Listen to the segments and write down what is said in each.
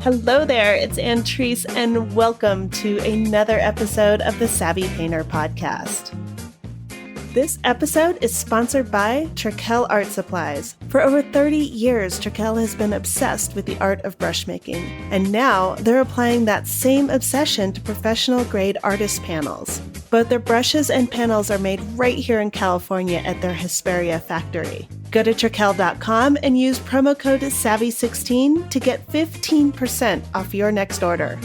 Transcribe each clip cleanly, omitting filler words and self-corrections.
Hello there, it's Antrice, and welcome to another episode of the Savvy Painter podcast. This episode is sponsored by Trekell Art Supplies. For over 30 years, Trekell has been obsessed with the art of brush making, and now they're applying that same obsession to professional-grade artist panels. Both their brushes and panels are made right here in California at their Hesperia factory. Go to Trekell.com and use promo code SAVVY16 to get 15% off your next order.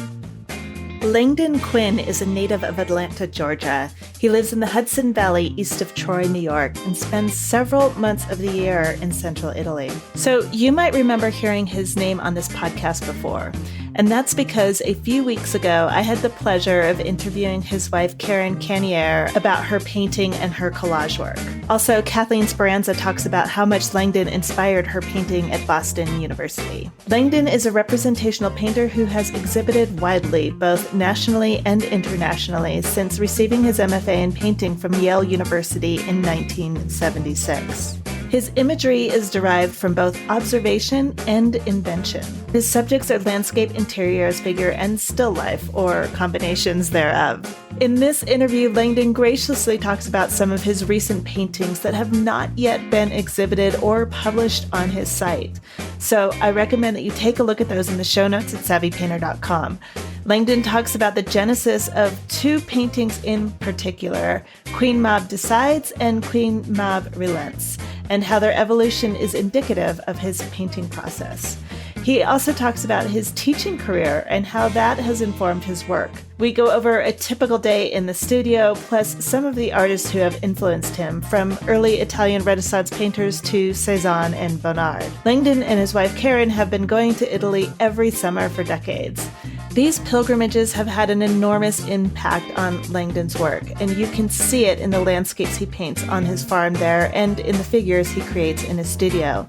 Langdon Quin is a native of Atlanta, Georgia. He lives in the Hudson Valley east of Troy, New York, and spends several months of the year in central Italy. So you might remember hearing his name on this podcast before. And that's because a few weeks ago, I had the pleasure of interviewing his wife, Karen Canier, about her painting and her collage work. Also, Kathleen Speranza talks about how much Langdon inspired her painting at Boston University. Langdon is a representational painter who has exhibited widely, both nationally and internationally, since receiving his MFA in painting from Yale University in 1976. His imagery is derived from both observation and invention. His subjects are landscape, interiors, figure, and still life, or combinations thereof. In this interview, Langdon graciously talks about some of his recent paintings that have not yet been exhibited or published on his site. So I recommend that you take a look at those in the show notes at savvypainter.com. Langdon talks about the genesis of two paintings in particular, Queen Mab Decides and Queen Mab Relents, and how their evolution is indicative of his painting process. He also talks about his teaching career and how that has informed his work. We go over a typical day in the studio, plus some of the artists who have influenced him, from early Italian Renaissance painters to Cezanne and Bonnard. Langdon and his wife Karen have been going to Italy every summer for decades. These pilgrimages have had an enormous impact on Langdon's work, and you can see it in the landscapes he paints on his farm there and in the figures he creates in his studio.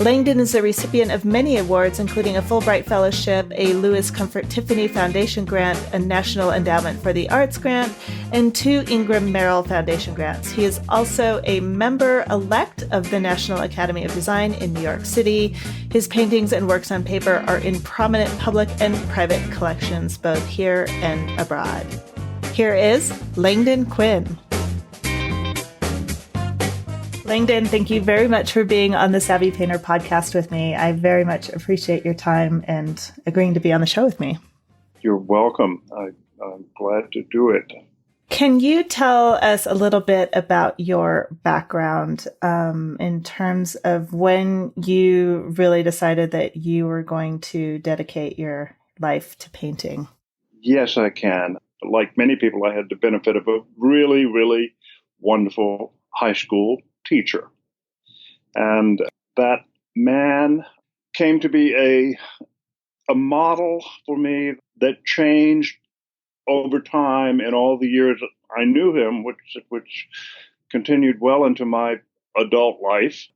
Langdon is a recipient of many awards, including a Fulbright Fellowship, a Louis Comfort Tiffany Foundation grant, a National Endowment for the Arts grant, and 2 Ingram Merrill Foundation grants. He is also a member-elect of the National Academy of Design in New York City. His paintings and works on paper are in prominent public and private collections, both here and abroad. Here is Langdon Quin. Langdon, thank you very much for being on the Savvy Painter podcast with me. I very much appreciate your time and agreeing to be on the show with me. You're welcome. I'm glad to do it. Can you tell us a little bit about your background in terms of when you really decided that you were going to dedicate your life to painting? Yes, I can. Like many people, I had the benefit of a really, really wonderful high school teacher. And that man came to be a model for me that changed over time in all the years I knew him, which continued well into my adult life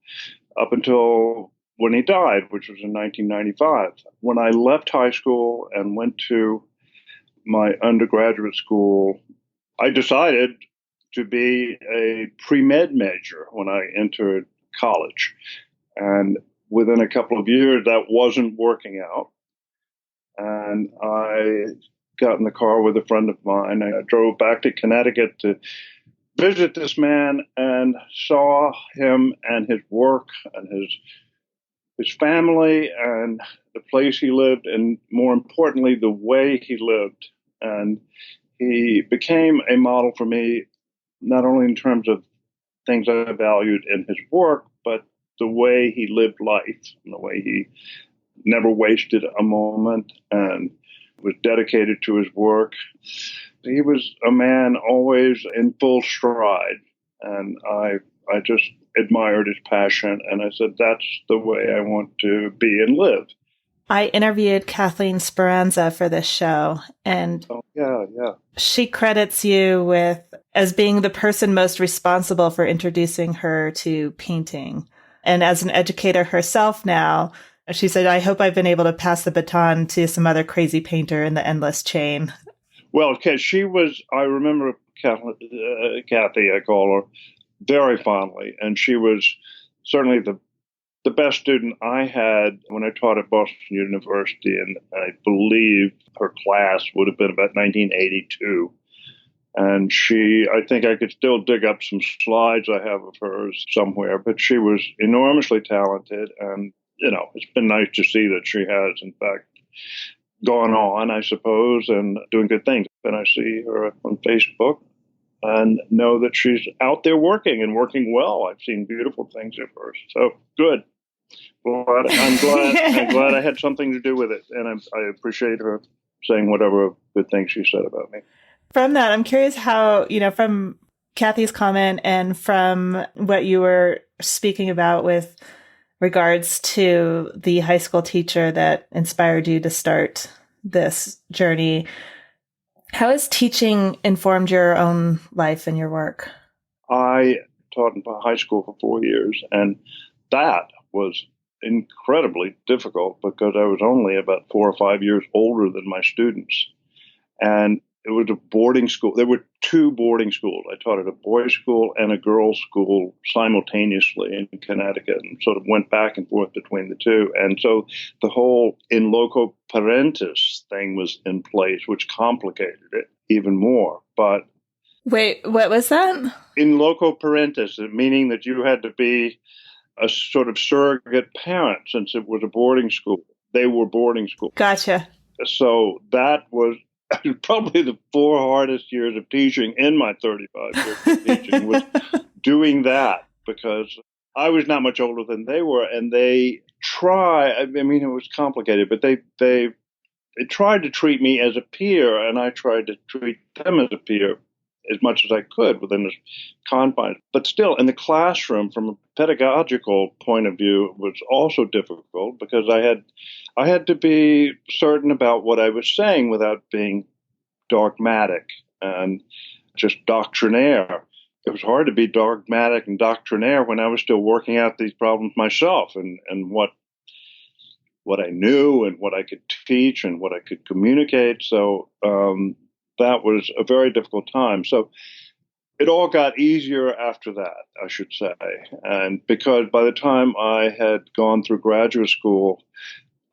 up until when he died, which was in 1995. When I left high school and went to my undergraduate school, I decided to be a pre-med major when I entered college. And within a couple of years, that wasn't working out. And I got in the car with a friend of mine. I drove back to Connecticut to visit this man and saw him and his work and his family and the place he lived, and more importantly, the way he lived. And he became a model for me, not only in terms of things I valued in his work, but the way he lived life and the way he never wasted a moment and was dedicated to his work. He was a man always in full stride, and I just admired his passion, and I said, that's the way I want to be and live. I interviewed Kathleen Speranza for this show, and she credits you with as being the person most responsible for introducing her to painting. And as an educator herself now, she said, I hope I've been able to pass the baton to some other crazy painter in the endless chain. Well, because she was, I remember Kathy, I call her, very fondly, and she was certainly the the best student I had when I taught at Boston University, and I believe her class would have been about 1982. And I think I could still dig up some slides I have of hers somewhere, but she was enormously talented. And, it's been nice to see that she has, in fact, gone on, I suppose, and doing good things. And I see her on Facebook and know that she's out there working and working well. I've seen beautiful things of hers. So good. I'm glad I had something to do with it. And I appreciate her saying whatever good things she said about me. From that, I'm curious how, from Kathy's comment and from what you were speaking about with regards to the high school teacher that inspired you to start this journey, how has teaching informed your own life and your work? I taught in high school for 4 years, and that was incredibly difficult because I was only about 4 or 5 years older than my students. And it was a boarding school. There were 2 boarding schools. I taught at a boys' school and a girls' school simultaneously in Connecticut, and sort of went back and forth between the 2. And so the whole in loco parentis thing was in place, which complicated it even more. But wait, what was that? In loco parentis, meaning that you had to be a sort of surrogate parent since it was a boarding school. They were boarding school. Gotcha. So that was probably the 4 hardest years of teaching in my 35 years of teaching was doing that, because I was not much older than they were, and they it was complicated, but they tried to treat me as a peer, and I tried to treat them as a peer as much as I could within this confines. But still, in the classroom, from a pedagogical point of view, it was also difficult because I had to be certain about what I was saying without being dogmatic and just doctrinaire. It was hard to be dogmatic and doctrinaire when I was still working out these problems myself, and what I knew and what I could teach and what I could communicate. So that was a very difficult time. So it all got easier after that, I should say. And because by the time I had gone through graduate school,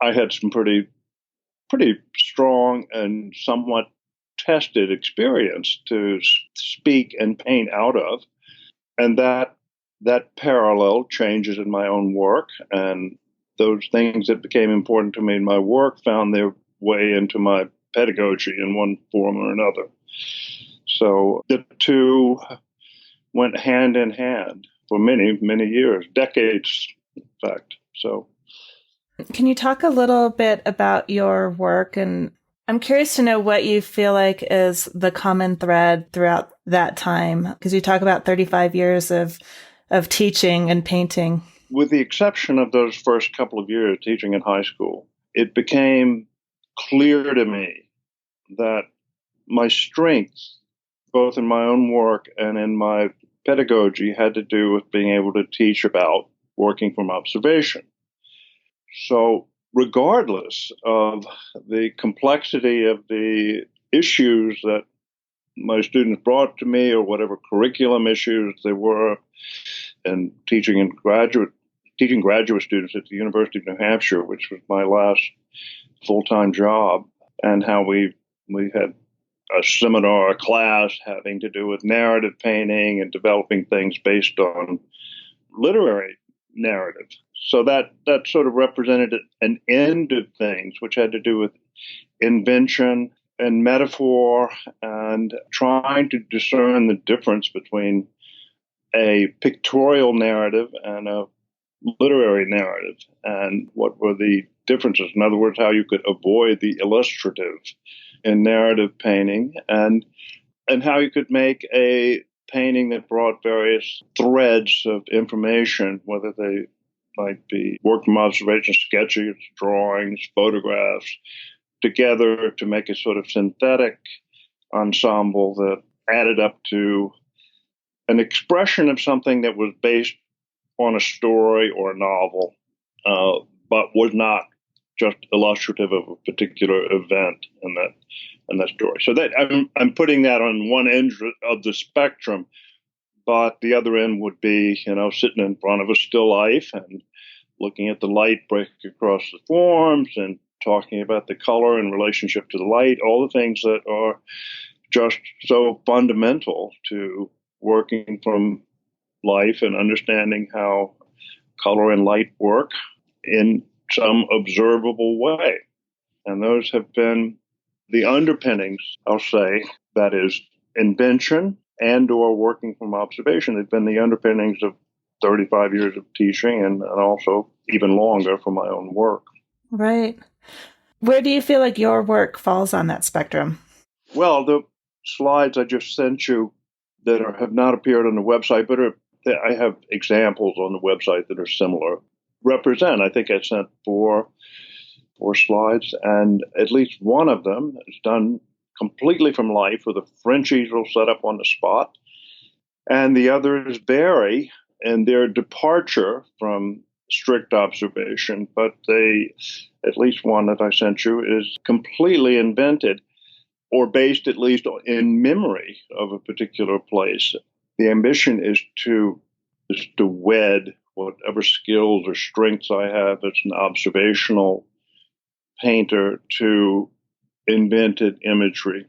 I had some pretty strong and somewhat tested experience to speak and paint out of. And that paralleled changes in my own work, and those things that became important to me in my work found their way into my pedagogy in one form or another. So the 2 went hand in hand for many, many years, decades, in fact. So, can you talk a little bit about your work? And I'm curious to know what you feel like is the common thread throughout that time, because you talk about 35 years of teaching and painting. With the exception of those first couple of years teaching in high school, it became clear to me that my strengths, both in my own work and in my pedagogy, had to do with being able to teach about working from observation. So regardless of the complexity of the issues that my students brought to me, or whatever curriculum issues there were, and teaching graduate students at the University of New Hampshire, which was my last full-time job, and how we had a seminar, a class having to do with narrative painting and developing things based on literary narrative. So that sort of represented an end of things, which had to do with invention and metaphor, and trying to discern the difference between a pictorial narrative and a literary narrative, and what were the differences. In other words, how you could avoid the illustrative in narrative painting, and how you could make a painting that brought various threads of information, whether they might be work from observation, sketches, drawings, photographs, together to make a sort of synthetic ensemble that added up to an expression of something that was based on a story or a novel, but was not just illustrative of a particular event in that story. So that I'm putting that on one end of the spectrum, but the other end would be, sitting in front of a still life and looking at the light break across the forms and talking about the color in relationship to the light, all the things that are just so fundamental to working from life and understanding how color and light work in some observable way. And those have been the underpinnings, I'll say, that is invention and or working from observation. They've been the underpinnings of 35 years of teaching and also even longer for my own work. Right. Where do you feel like your work falls on that spectrum? Well, the slides I just sent you that have not appeared on the website, but I have examples on the website that are similar, represent. I think I sent four slides, and at least one of them is done completely from life with a French easel set up on the spot, and the others vary in their departure from strict observation, but at least one that I sent you is completely invented or based at least in memory of a particular place. The ambition is to wed whatever skills or strengths I have as an observational painter to invented imagery.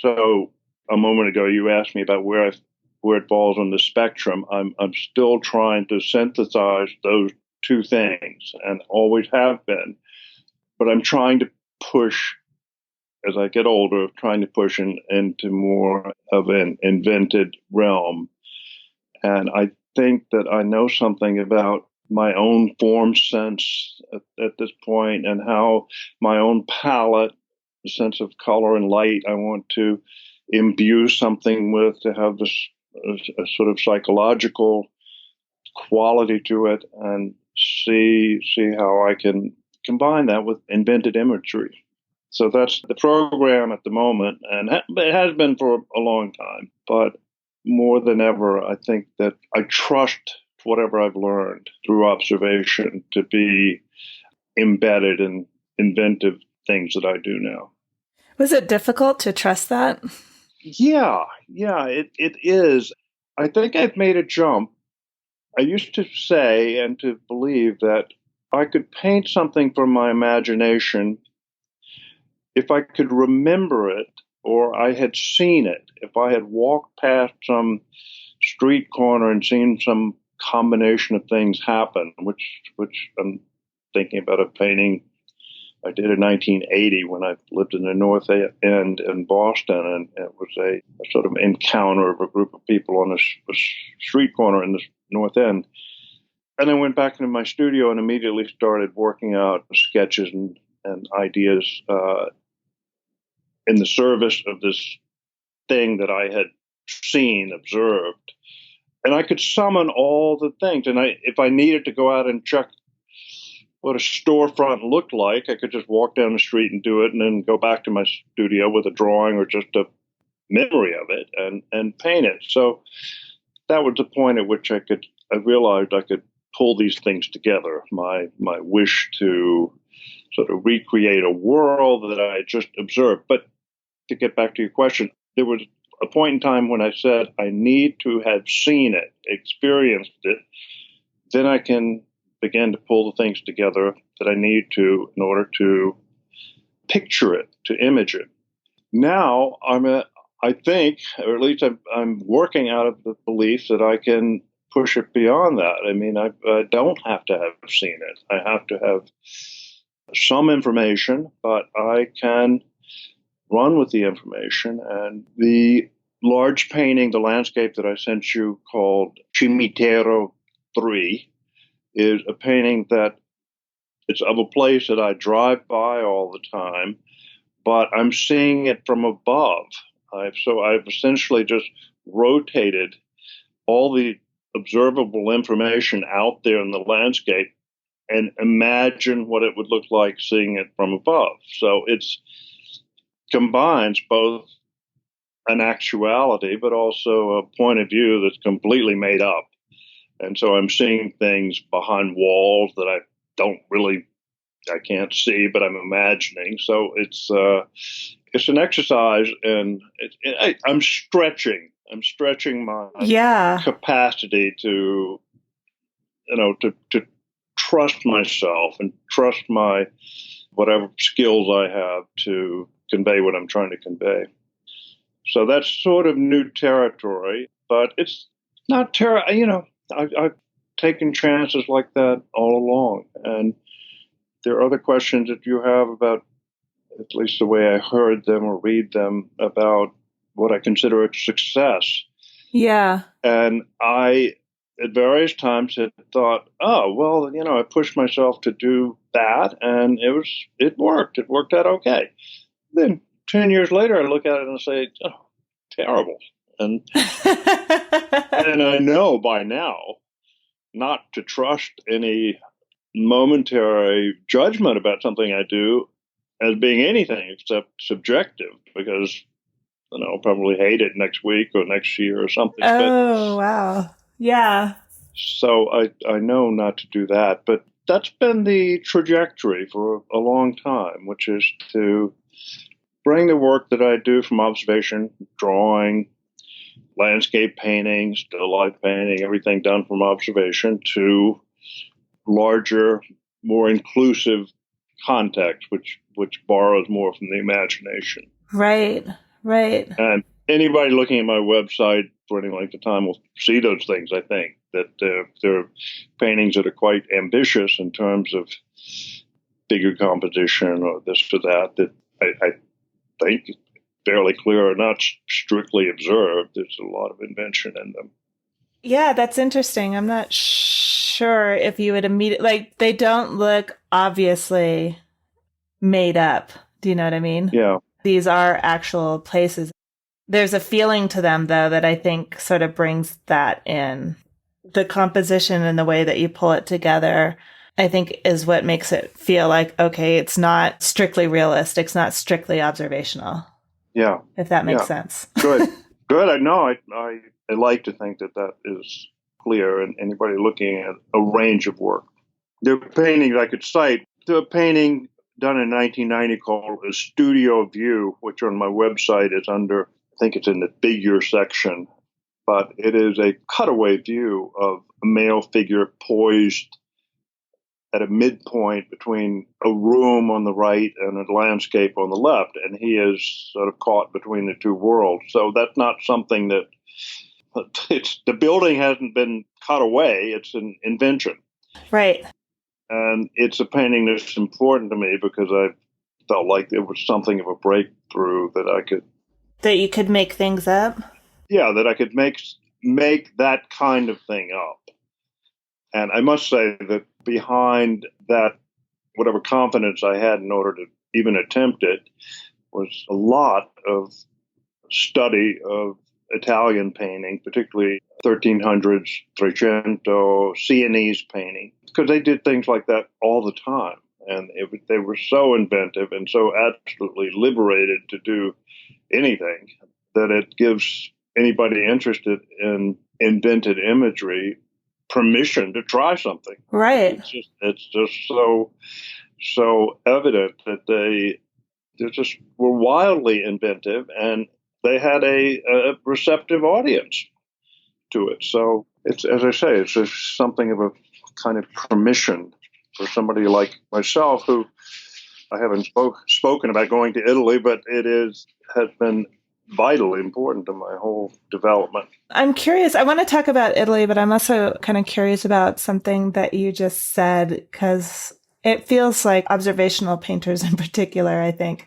So a moment ago, you asked me about where it falls on the spectrum. I'm still trying to synthesize those two things, and always have been. But I'm trying to push, as I get older, trying to push into more of an invented realm. And I think that I know something about my own form sense at this point, and how my own palette, the sense of color and light, I want to imbue something with, to have this a sort of psychological quality to it, and see how I can combine that with invented imagery. So that's the program at the moment, and it has been for a long time. But more than ever, I think that I trust whatever I've learned through observation to be embedded in inventive things that I do now. Was it difficult to trust that? Yeah, it is. I think I've made a jump. I used to say and to believe that I could paint something from my imagination if I could remember it, or I had seen it. If I had walked past some street corner and seen some combination of things happen, which I'm thinking about a painting I did in 1980 when I lived in the North End in Boston, and it was a sort of encounter of a group of people on a street corner in the North End. And I went back into my studio and immediately started working out sketches and ideas in the service of this thing that I had seen, observed. And I could summon all the things. And if I needed to go out and check what a storefront looked like, I could just walk down the street and do it, and then go back to my studio with a drawing or just a memory of it and paint it. So that was the point at which I realized I could pull these things together. My wish to sort of recreate a world that I had just observed. But to get back to your question, there was a point in time when I said I need to have seen it, experienced it, then I can begin to pull the things together that I need to in order to picture it, to image it. Now I think, or at least I'm working out of the belief that I can push it beyond that. I mean, I don't have to have seen it. I have to have some information, but I can run with the information. And the large painting, the landscape that I sent you called Cimitero 3, is a painting that it's of a place that I drive by all the time, but I'm seeing it from above. I've essentially just rotated all the observable information out there in the landscape and imagine what it would look like seeing it from above. So it combines both an actuality, but also a point of view that's completely made up. And so I'm seeing things behind walls that I can't see, but I'm imagining. So it's an exercise, and I'm stretching my capacity to trust myself and trust my whatever skills I have to convey what I'm trying to convey. So that's sort of new territory, but it's not I've taken chances like that all along. And there are other questions that you have about, at least the way I heard them or read them, about what I consider a success. Yeah. And I, at various times, had thought, oh, well, I pushed myself to do that, and it worked. It worked out okay. Then 10 years later, I look at it and say, oh, terrible. And and I know by now not to trust any momentary judgment about something I do as being anything except subjective, because I'll probably hate it next week or next year or something. Oh, wow. Yeah. So I know not to do that. But that's been the trajectory for a long time, which is to bring the work that I do from observation, drawing, landscape painting, still life painting, everything done from observation, to larger, more inclusive context, which borrows more from the imagination. Right. And anybody looking at my website for any length of time will see those things, I think, that there are paintings that are quite ambitious in terms of bigger composition or this or that I think fairly clear are not strictly observed. There's a lot of invention in them. Yeah, that's interesting. I'm not sure if you would immediately, they don't look obviously made up. Do you know what I mean? Yeah. These are actual places. There's a feeling to them, though, that I think sort of brings that in. The composition and the way that you pull it together, I think, is what makes it feel like, okay, it's not strictly realistic. It's not strictly observational. Yeah. If that makes sense. Good. I know. I like to think that is clear, and anybody looking at a range of work. There are paintings I could cite. The painting done in 1990 called A Studio View, which on my website is under, I think it's in the figure section, but it is a cutaway view of a male figure poised at a midpoint between a room on the right and a landscape on the left, and he is sort of caught between the two worlds. So that's not something that the building hasn't been cut away. It's an invention. Right. And it's a painting that's important to me because I felt like it was something of a breakthrough that you could make things up. Yeah, that I could make that kind of thing up. And I must say that behind that, whatever confidence I had in order to even attempt it, was a lot of study of Italian painting, particularly 1300s, Trecento, Sienese painting, because they did things like that all the time. And they were so inventive and so absolutely liberated to do anything that it gives anybody interested in invented imagery permission to try something. Right. It's just so evident that they just were wildly inventive, and they had a receptive audience to it. So it's, as I say, it's just something of a kind of permission for somebody like myself, who I haven't spoken about going to Italy, but has been vitally important to my whole development. I'm curious. I want to talk about Italy, but I'm also kind of curious about something that you just said, because it feels like observational painters in particular, I think,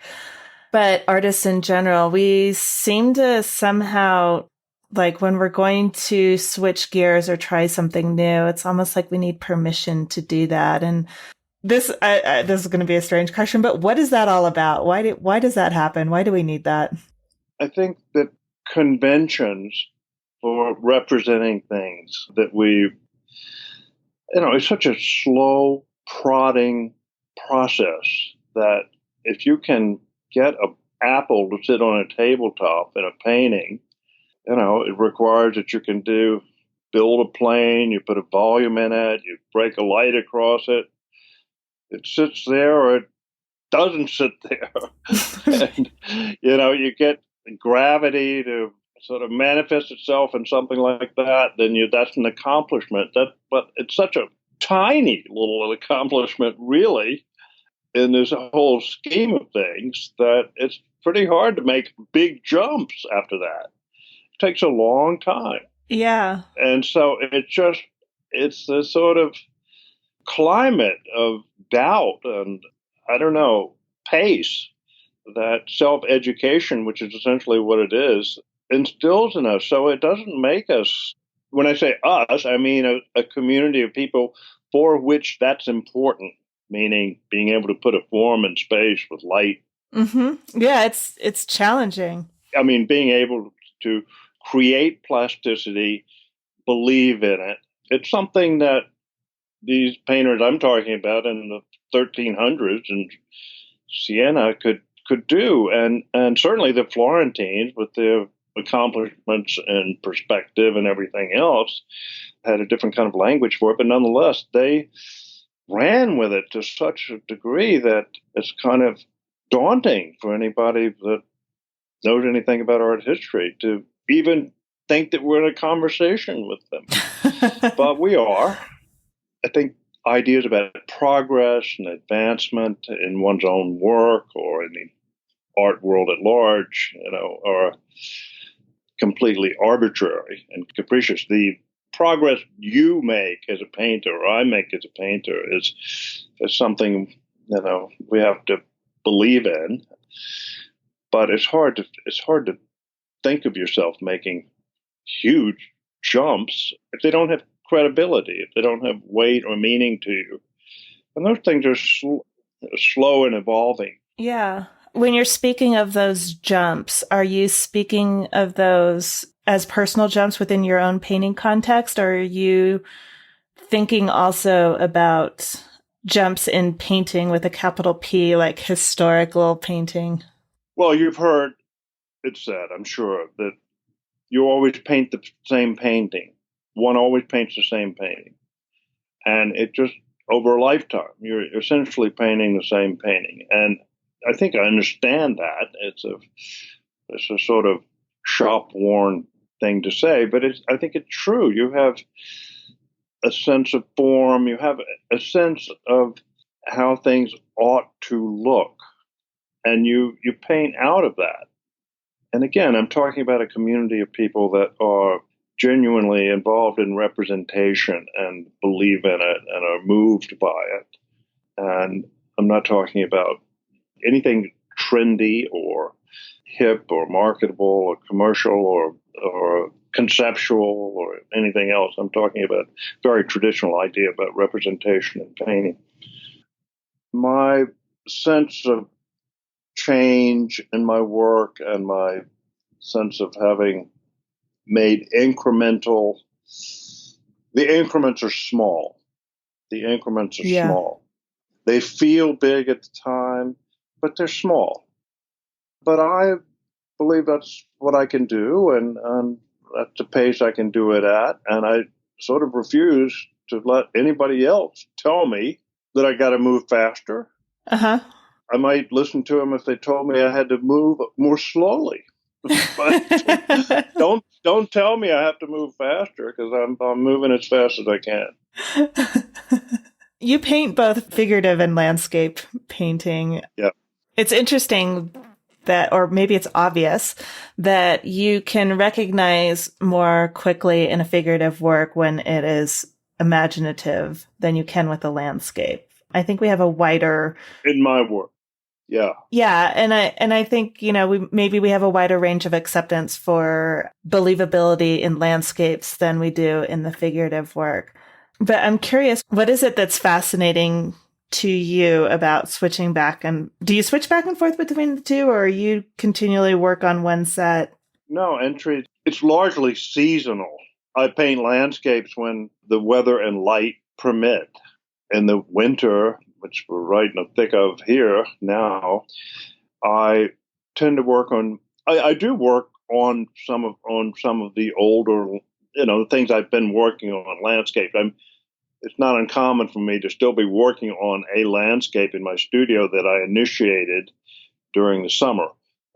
but artists in general, we seem to somehow, like when we're going to switch gears or try something new, it's almost like we need permission to do that. And this is going to be a strange question, but what is that all about? Why does that happen? Why do we need that? I think that conventions for representing things that it's such a slow, prodding process that if you can get an apple to sit on a tabletop in a painting, it requires that you can build a plane, you put a volume in it, you break a light across it. It sits there or it doesn't sit there. And, you get gravity to sort of manifest itself in something like that, then that's an accomplishment. But it's such a tiny little accomplishment, really, in this whole scheme of things, that it's pretty hard to make big jumps after that. It takes a long time. Yeah. And so it's the sort of climate of doubt and, I don't know, pace that self-education, which is essentially what it is, instills in us. So it doesn't make us, when I say us, I mean a community of people for which that's important, meaning being able to put a form in space with light. Mm-hmm. Yeah, it's challenging. I mean, being able to create plasticity, believe in it. It's something that these painters I'm talking about in the 1300s in Siena could do, and certainly the Florentines, with their accomplishments and perspective and everything else, had a different kind of language for it, but nonetheless they ran with it to such a degree that it's kind of daunting for anybody that knows anything about art history to even think that we're in a conversation with them. But we are. I think ideas about progress and advancement in one's own work or in the art world at large, are completely arbitrary and capricious. The progress you make as a painter or I make as a painter is something, we have to believe in. But it's hard to think of yourself making huge jumps if they don't have credibility, if they don't have weight or meaning to you. And those things are slow and evolving. Yeah. When you're speaking of those jumps, are you speaking of those as personal jumps within your own painting context, or are you thinking also about jumps in painting with a capital P, like historical painting? Well, you've heard it said, I'm sure, that you always paint the same painting. One always paints the same painting. And it just, over a lifetime, you're essentially painting the same painting. And I think I understand that. It's a sort of shop-worn thing to say, but I think it's true. You have a sense of form. You have a sense of how things ought to look. And you paint out of that. And again, I'm talking about a community of people that are genuinely involved in representation and believe in it and are moved by it. And I'm not talking about anything trendy or hip or marketable or commercial or conceptual or anything else. I'm talking about a very traditional idea about representation in painting. My sense of change in my work and my sense of having made the increments are small. The increments are small. They feel big at the time, but they're small. But I believe that's what I can do, and that's the pace I can do it at. And I sort of refuse to let anybody else tell me that I got to move faster. Uh-huh. I might listen to them if they told me I had to move more slowly. But don't tell me I have to move faster, because I'm moving as fast as I can. You paint both figurative and landscape painting. Yeah. It's interesting that, or maybe it's obvious, that you can recognize more quickly in a figurative work when it is imaginative than you can with a landscape. I think we have a wider... In my work. Yeah. Yeah. And I think, we have a wider range of acceptance for believability in landscapes than we do in the figurative work. But I'm curious, what is it that's fascinating to you about switching back? And do you switch back and forth between the two, or you continually work on one set? No, entry. It's largely seasonal. I paint landscapes when the weather and light permit. In the winter, which we're right in the thick of here now, I tend to work on. I do work on some of the older, the things I've been working on landscape. It's not uncommon for me to still be working on a landscape in my studio that I initiated during the summer.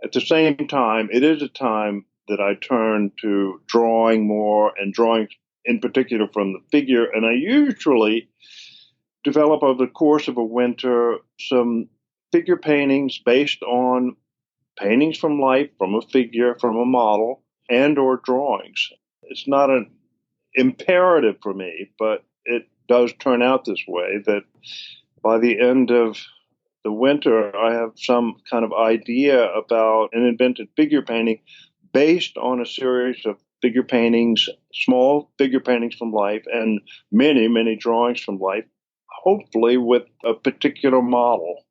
At the same time, it is a time that I turn to drawing more and drawing in particular from the figure. And I usually develop over the course of a winter some figure paintings based on paintings from life, from a figure, from a model, and or drawings. It's not an imperative for me, but it does turn out this way, that by the end of the winter, I have some kind of idea about an invented figure painting based on a series of figure paintings, small figure paintings from life, and many, many drawings from life, hopefully with a particular model.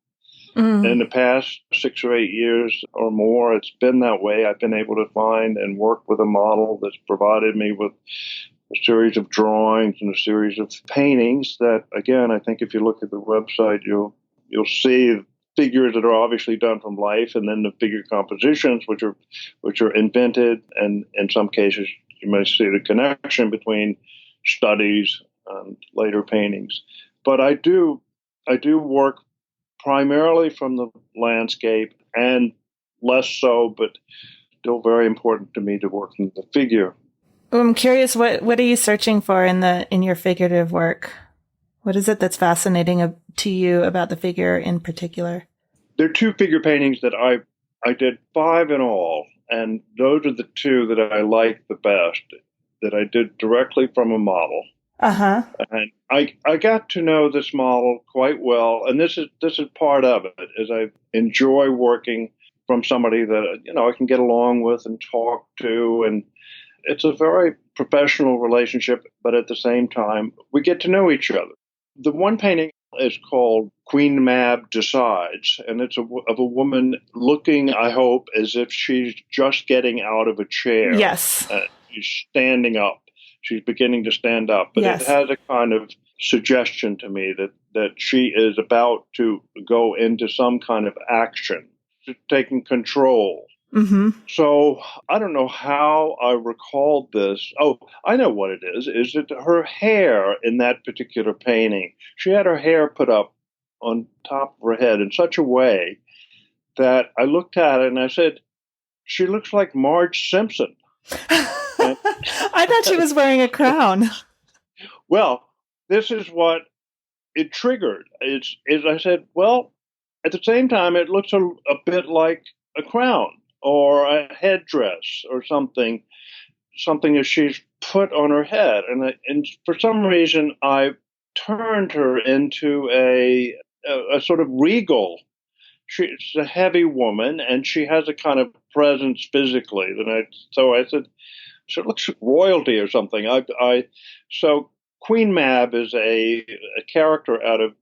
In the past 6 or 8 years or more, it's been that way. I've been able to find and work with a model that's provided me with a series of drawings and a series of paintings that, again, I think if you look at the website, you'll see figures that are obviously done from life, and then the figure compositions, which are invented, and in some cases you may see the connection between studies and later paintings. But I do work primarily from the landscape, and less so, but still very important to me to work from the figure. I'm curious, what are you searching for in your figurative work? What is it that's fascinating to you about the figure in particular? There are 2 figure paintings that I did 5 in all, and those are the 2 that I like the best, that I did directly from a model. Uh-huh. And I got to know this model quite well, and this is part of it, is I enjoy working from somebody that I can get along with and talk to, and it's a very professional relationship, but at the same time we get to know each other. The one painting is called Queen Mab Decides, and it's of a woman looking, I hope, as if she's just getting out of a chair. Yes. She's standing up. She's beginning to stand up. But yes. It has a kind of suggestion to me that she is about to go into some kind of action, taking control. Mm-hmm. So I don't know how I recalled this. Oh, I know what it is that her hair in that particular painting, she had her hair put up on top of her head in such a way that I looked at it and I said, she looks like Marge Simpson. I thought she was wearing a crown. Well, this is what it triggered. Is I said, well, at the same time, it looks a bit like a crown or a headdress or something that she's put on her head. And for some reason, I turned her into a sort of regal. She's a heavy woman, and she has a kind of presence physically. So I said, she looks like royalty or something. So Queen Mab is a character out of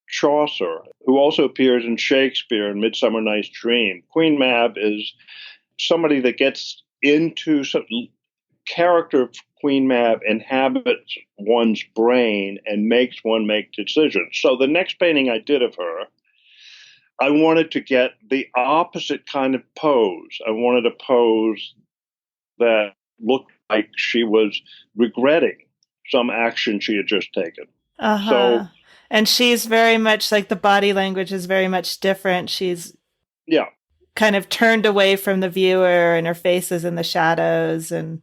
Chaucer, who also appears in Shakespeare in Midsummer Night's Dream. Queen Mab is somebody that gets into some character of Queen Mab inhabits one's brain and makes one make decisions. So the next painting I did of her, I wanted to get the opposite kind of pose. I wanted a pose that looked like she was regretting some action she had just taken. Uh-huh. So, and she's very much like, the body language is very much different. She's kind of turned away from the viewer, and her face is in the shadows. And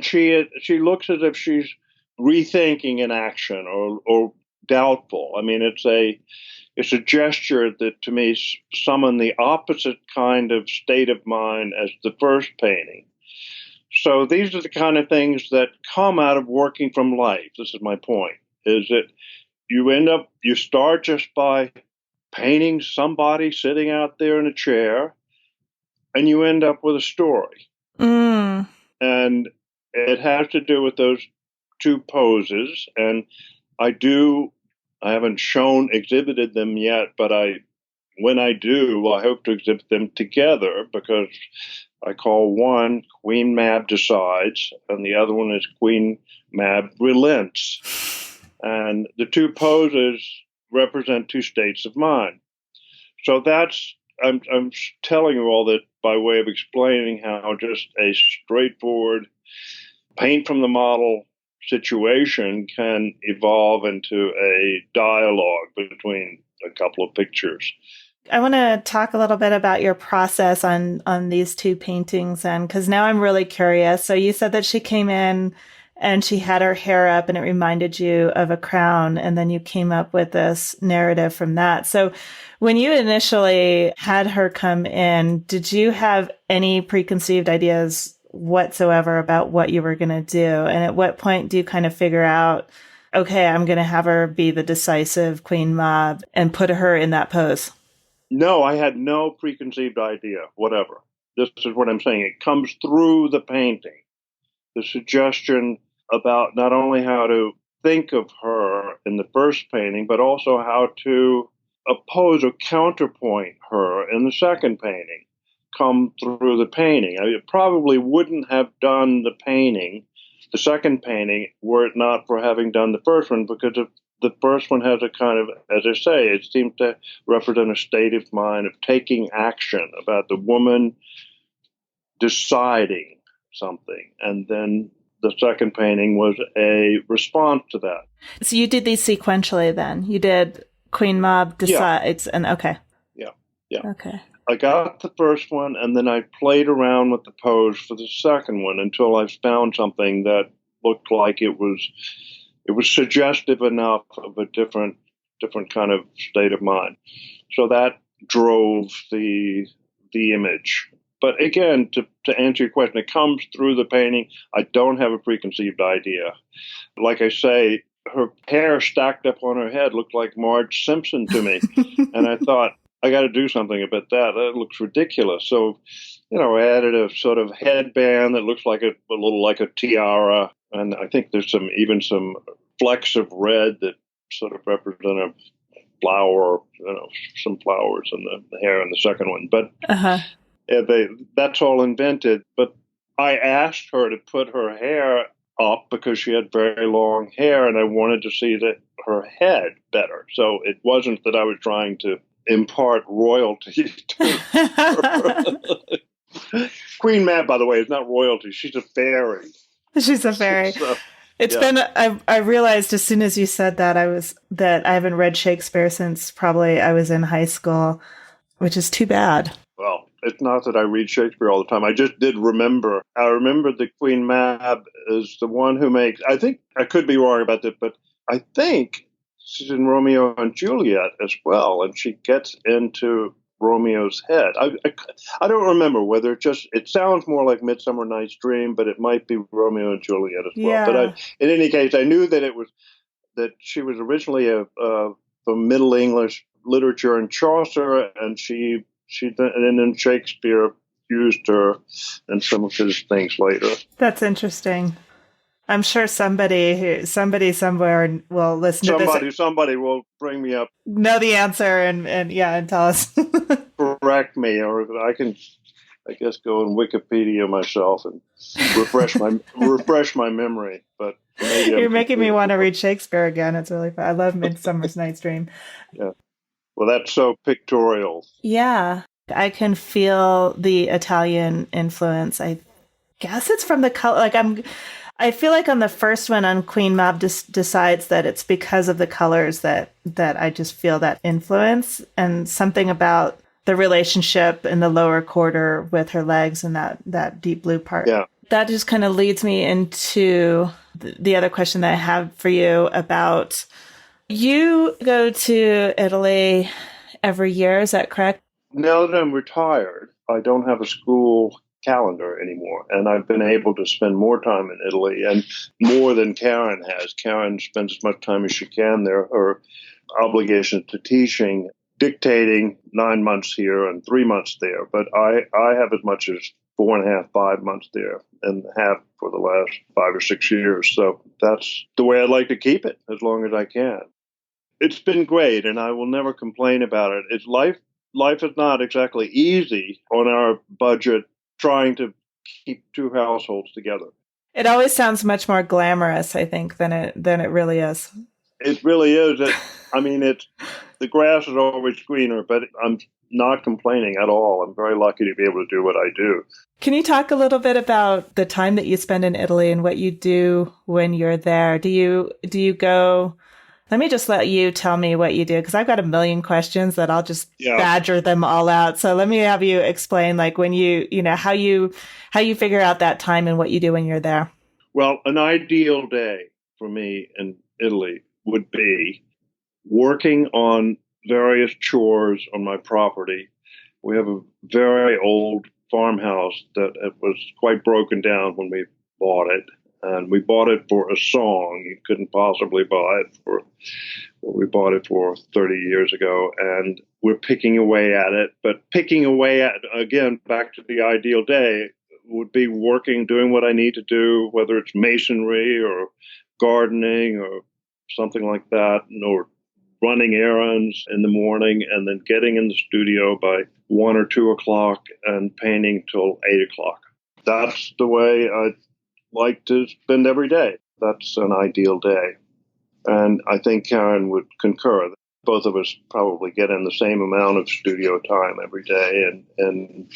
she looks as if she's rethinking an action or doubtful. I mean, it's a gesture that to me summoned the opposite kind of state of mind as the first painting. So these are the kind of things that come out of working from life. This is my point, is that you start just by painting somebody sitting out there in a chair, and you end up with a story. Mm. And it has to do with those 2 poses. And I haven't exhibited them yet, but when I do, I hope to exhibit them together, because I call one Queen Mab Decides, and the other one is Queen Mab Relents. And the 2 poses represent 2 states of mind. So I'm telling you all that by way of explaining how just a straightforward paint from the model situation can evolve into a dialogue between a couple of pictures. I want to talk a little bit about your process on these 2 paintings, and because now I'm really curious. So you said that she came in and she had her hair up and it reminded you of a crown. And then you came up with this narrative from that. So when you initially had her come in, did you have any preconceived ideas whatsoever about what you were going to do? And at what point do you kind of figure out, okay, I'm going to have her be the decisive Queen Mab and put her in that pose? No, I had no preconceived idea, whatever. This is what I'm saying. It comes through the painting. The suggestion about not only how to think of her in the first painting, but also how to oppose or counterpoint her in the second painting come through the painting. I probably wouldn't have done the second painting, were it not for having done the first one, because the first one has a kind of, as I say, it seems to represent a state of mind of taking action about the woman deciding something. And then the second painting was a response to that. So you did these sequentially then? You did Queen Mab decides, and okay. Yeah. Okay. I got the first one, and then I played around with the pose for the second one until I found something that looked like it was suggestive enough of a different kind of state of mind. So that drove the image. But again, to answer your question, it comes through the painting. I don't have a preconceived idea. Like I say, her hair stacked up on her head looked like Marge Simpson to me. And I thought, I got to do something about that. That looks ridiculous. So, I added a sort of headband that looks like a little like a tiara. And I think there's some flecks of red that sort of represent a flower, some flowers in the hair in the second one. But that's all invented. But I asked her to put her hair up because she had very long hair, and I wanted to see her head better. So it wasn't that I was trying to impart royalty to her. Queen Mab, by the way, is not royalty. She's a fairy. She's a fairy. I realized as soon as you said that I haven't read Shakespeare since probably I was in high school, which is too bad. Well, it's not that I read Shakespeare all the time. I just did remember. I remember the Queen Mab is the one who makes, I think, I could be wrong about that, but I think she's in Romeo and Juliet as well, and she gets into Romeo's head. I don't remember whether it sounds more like Midsummer Night's Dream, but it might be Romeo and Juliet as well. Yeah. But in any case, I knew that she was originally from Middle English literature in Chaucer, and then Shakespeare used her in some of his things later. That's interesting. I'm sure somebody somewhere will listen to this. Somebody will bring me up, know the answer, and tell us. Correct me, or I can, I guess, go on Wikipedia myself and refresh my memory. But you're making me want to read Shakespeare again. It's really fun. I love Midsummer Night's Dream. Yeah. Well, that's so pictorial. Yeah, I can feel the Italian influence. I guess it's from the color. I feel like on the first one, on Queen Mab decides that it's because of the colors that I just feel that influence, and something about the relationship in the lower quarter with her legs and that deep blue part. Yeah. That just kind of leads me into the other question that I have for you about, you go to Italy every year, is that correct? Now that I'm retired, I don't have a school calendar anymore, and I've been able to spend more time in Italy, and more than Karen has. Karen spends as much time as she can there. Her obligation to teaching dictating 9 months here and 3 months there, but I have as much as 4.5, 5 months there, and have for the last 5 or 6 years. So that's the way I'd like to keep it as long as I can. It's been great, and I will never complain about it. It's life is not exactly easy on our budget, trying to keep two households together. It always sounds much more glamorous, I think, than it really is. It really is. The grass is always greener, but I'm not complaining at all. I'm very lucky to be able to do what I do. Can you talk a little bit about the time that you spend in Italy and what you do when you're there? Do you go? Let me just let you tell me what you do, because I've got a million questions that I'll just badger them all out. So let me have you explain, like, when how you figure out that time and what you do when you're there. Well, an ideal day for me in Italy would be working on various chores on my property. We have a very old farmhouse that it was quite broken down when we bought it. And we bought it for a song. You couldn't possibly buy it for what we bought it for 30 years ago. And we're picking away at it. But picking away at, again, back to the ideal day, would be working, doing what I need to do, whether it's masonry or gardening or something like that, or running errands in the morning and then getting in the studio by 1 or 2 o'clock and painting till 8 o'clock. That's the way I like to spend every day. That's an ideal day. And I think Karen would concur. Both of us probably get in the same amount of studio time every day. And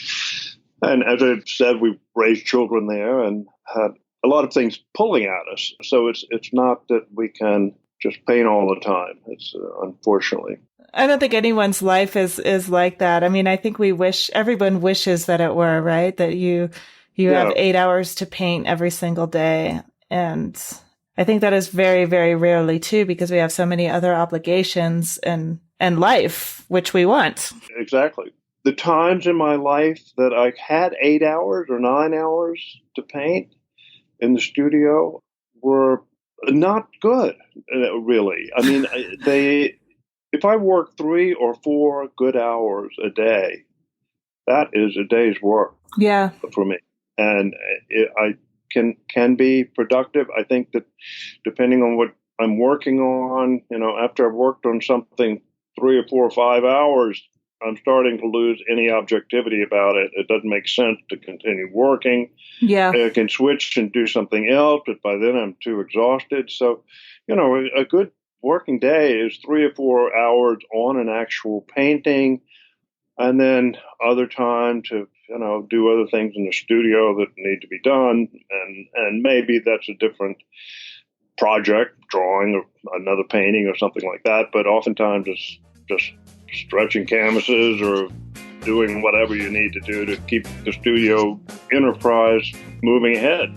as I said, we've raised children there and had a lot of things pulling at us. So it's not that we can just paint all the time. It's unfortunately. I don't think anyone's life is like that. I mean, I think everyone wishes that it were, right? That you have 8 hours to paint every single day. And I think that is very, very rarely too, because we have so many other obligations and life, which we want. Exactly. The times in my life that I had 8 hours or 9 hours to paint in the studio were not good, really. I mean, if I work 3 or 4 good hours a day, that is a day's work for me. And I can be productive. I think that depending on what I'm working on, after I've worked on something 3 or 4 or 5 hours, I'm starting to lose any objectivity about it. It doesn't make sense to continue working. Yeah. I can switch and do something else, but by then I'm too exhausted. So, a good working day is 3 or 4 hours on an actual painting, and then other time to, do other things in the studio that need to be done. And maybe that's a different project, drawing or another painting or something like that. But oftentimes it's just stretching canvases or doing whatever you need to do to keep the studio enterprise moving ahead.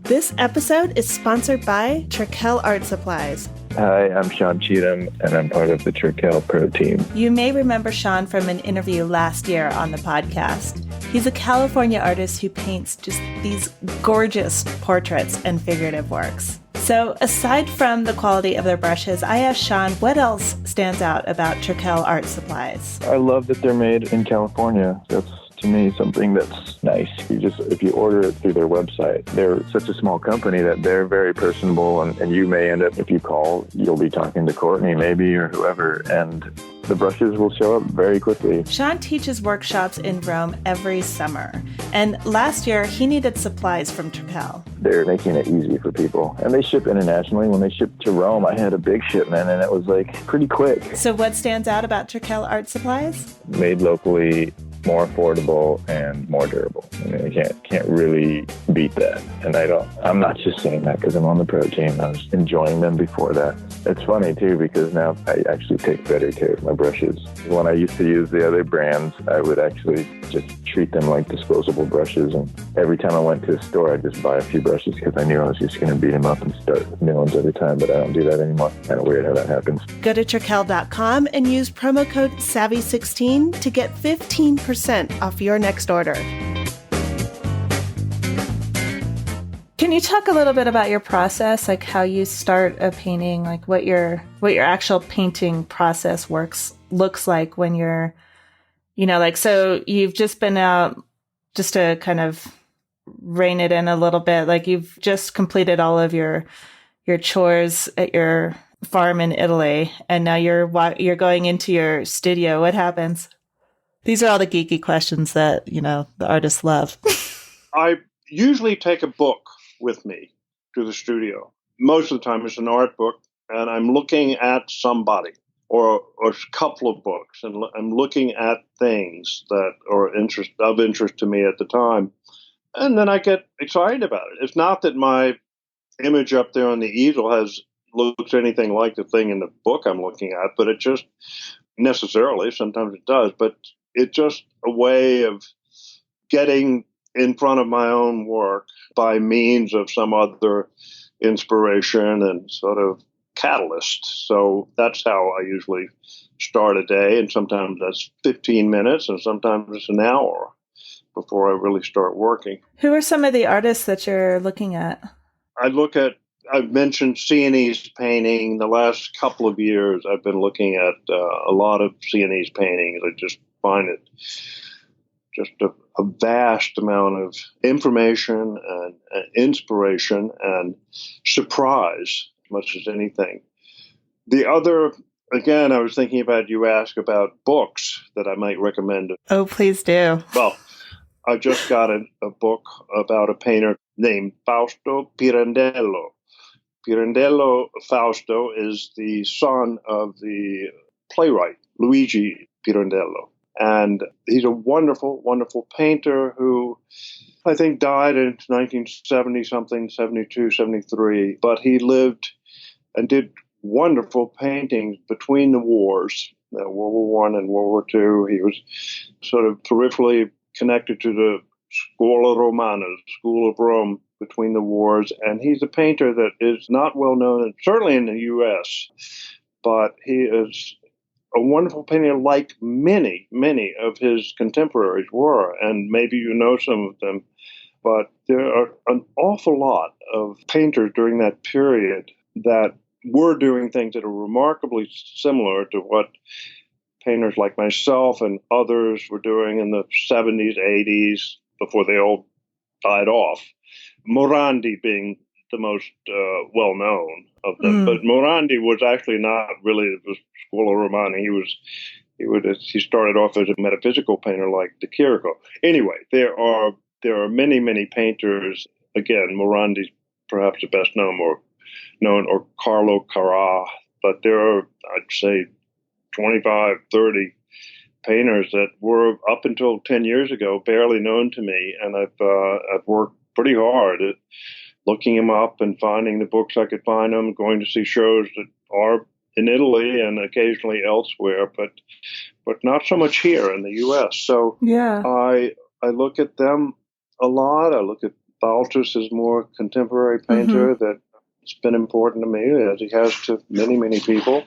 This episode is sponsored by Trekell Art Supplies. Hi, I'm Sean Cheatham, and I'm part of the Trekell Pro team. You may remember Sean from an interview last year on the podcast. He's a California artist who paints just these gorgeous portraits and figurative works. So aside from the quality of their brushes, I asked Sean what else stands out about Trekell Art Supplies. I love that they're made in California. That's, to me, something that's nice. If you order it through their website, they're such a small company that they're very personable, and you may end up, if you call, you'll be talking to Courtney maybe or whoever, and the brushes will show up very quickly. Sean teaches workshops in Rome every summer, and last year he needed supplies from Trekell. They're making it easy for people, and they ship internationally. When they shipped to Rome, I had a big shipment, and it was pretty quick. So what stands out about Trekell Art Supplies? Made locally, more affordable, and more durable. I mean, you can't really beat that. And I'm not just saying that because I'm on the pro team. I was enjoying them before that. It's funny too, because now I actually take better care of my brushes. When I used to use the other brands, I would actually just treat them like disposable brushes. And every time I went to a store, I'd just buy a few brushes because I knew I was just going to beat them up and start new ones every time. But I don't do that anymore. Kind of weird how that happens. Go to Trekell.com and use promo code SAVVY16 to get 15% off your next order. Can you talk a little bit about your process, like how you start a painting, like what your actual painting process looks like when you're, so you've just been out, just to kind of rein it in a little bit, like you've just completed all of your chores at your farm in Italy, and now you're going into your studio. What happens? These are all the geeky questions that, the artists love. I usually take a book with me to the studio. Most of the time it's an art book, and I'm looking at somebody or a couple of books, and I'm looking at things that are of interest to me at the time. And then I get excited about it. It's not that my image up there on the easel looks anything like the thing in the book I'm looking at, but it just necessarily, sometimes it does, but it's just a way of getting in front of my own work by means of some other inspiration and sort of catalyst. So that's how I usually start a day, and sometimes that's 15 minutes and sometimes it's an hour before I really start working. Who are some of the artists that you're looking at? I've mentioned Sienese painting. The last couple of years, I've been looking at a lot of Sienese paintings. I just find it just a vast amount of information and inspiration and surprise, as much as anything. The other, again, I was thinking about, you asked about books that I might recommend. Oh, please do. Well, I just got a book about a painter named Fausto Pirandello. Pirandello Fausto is the son of the playwright Luigi Pirandello. And he's a wonderful, wonderful painter who I think died in 1970-something, 72, 73. But he lived and did wonderful paintings between the wars, World War I and World War II. He was sort of peripherally connected to the Scuola Romana, School of Rome, between the wars. And he's a painter that is not well known, certainly in the U.S., but he is a wonderful painter like many, many of his contemporaries were. And maybe you know some of them, but there are an awful lot of painters during that period that were doing things that are remarkably similar to what painters like myself and others were doing in the 70s, 80s, before they all died off. Morandi being the most well-known of them. But Morandi was actually not really the Scuola Romana. He started off as a metaphysical painter like De Chirico. Anyway, there are many, many painters. Again, Morandi's perhaps the best known, or Carlo Carrà. But there are, I'd say, 25, 30 painters that were, up until 10 years ago, barely known to me. And I've worked pretty hard at looking them up and finding the books I could find them, going to see shows that are in Italy and occasionally elsewhere, but not so much here in the U.S. So yeah, I look at them a lot. I look at Baltus as more contemporary painter that's been important to me, as he has to many, many people.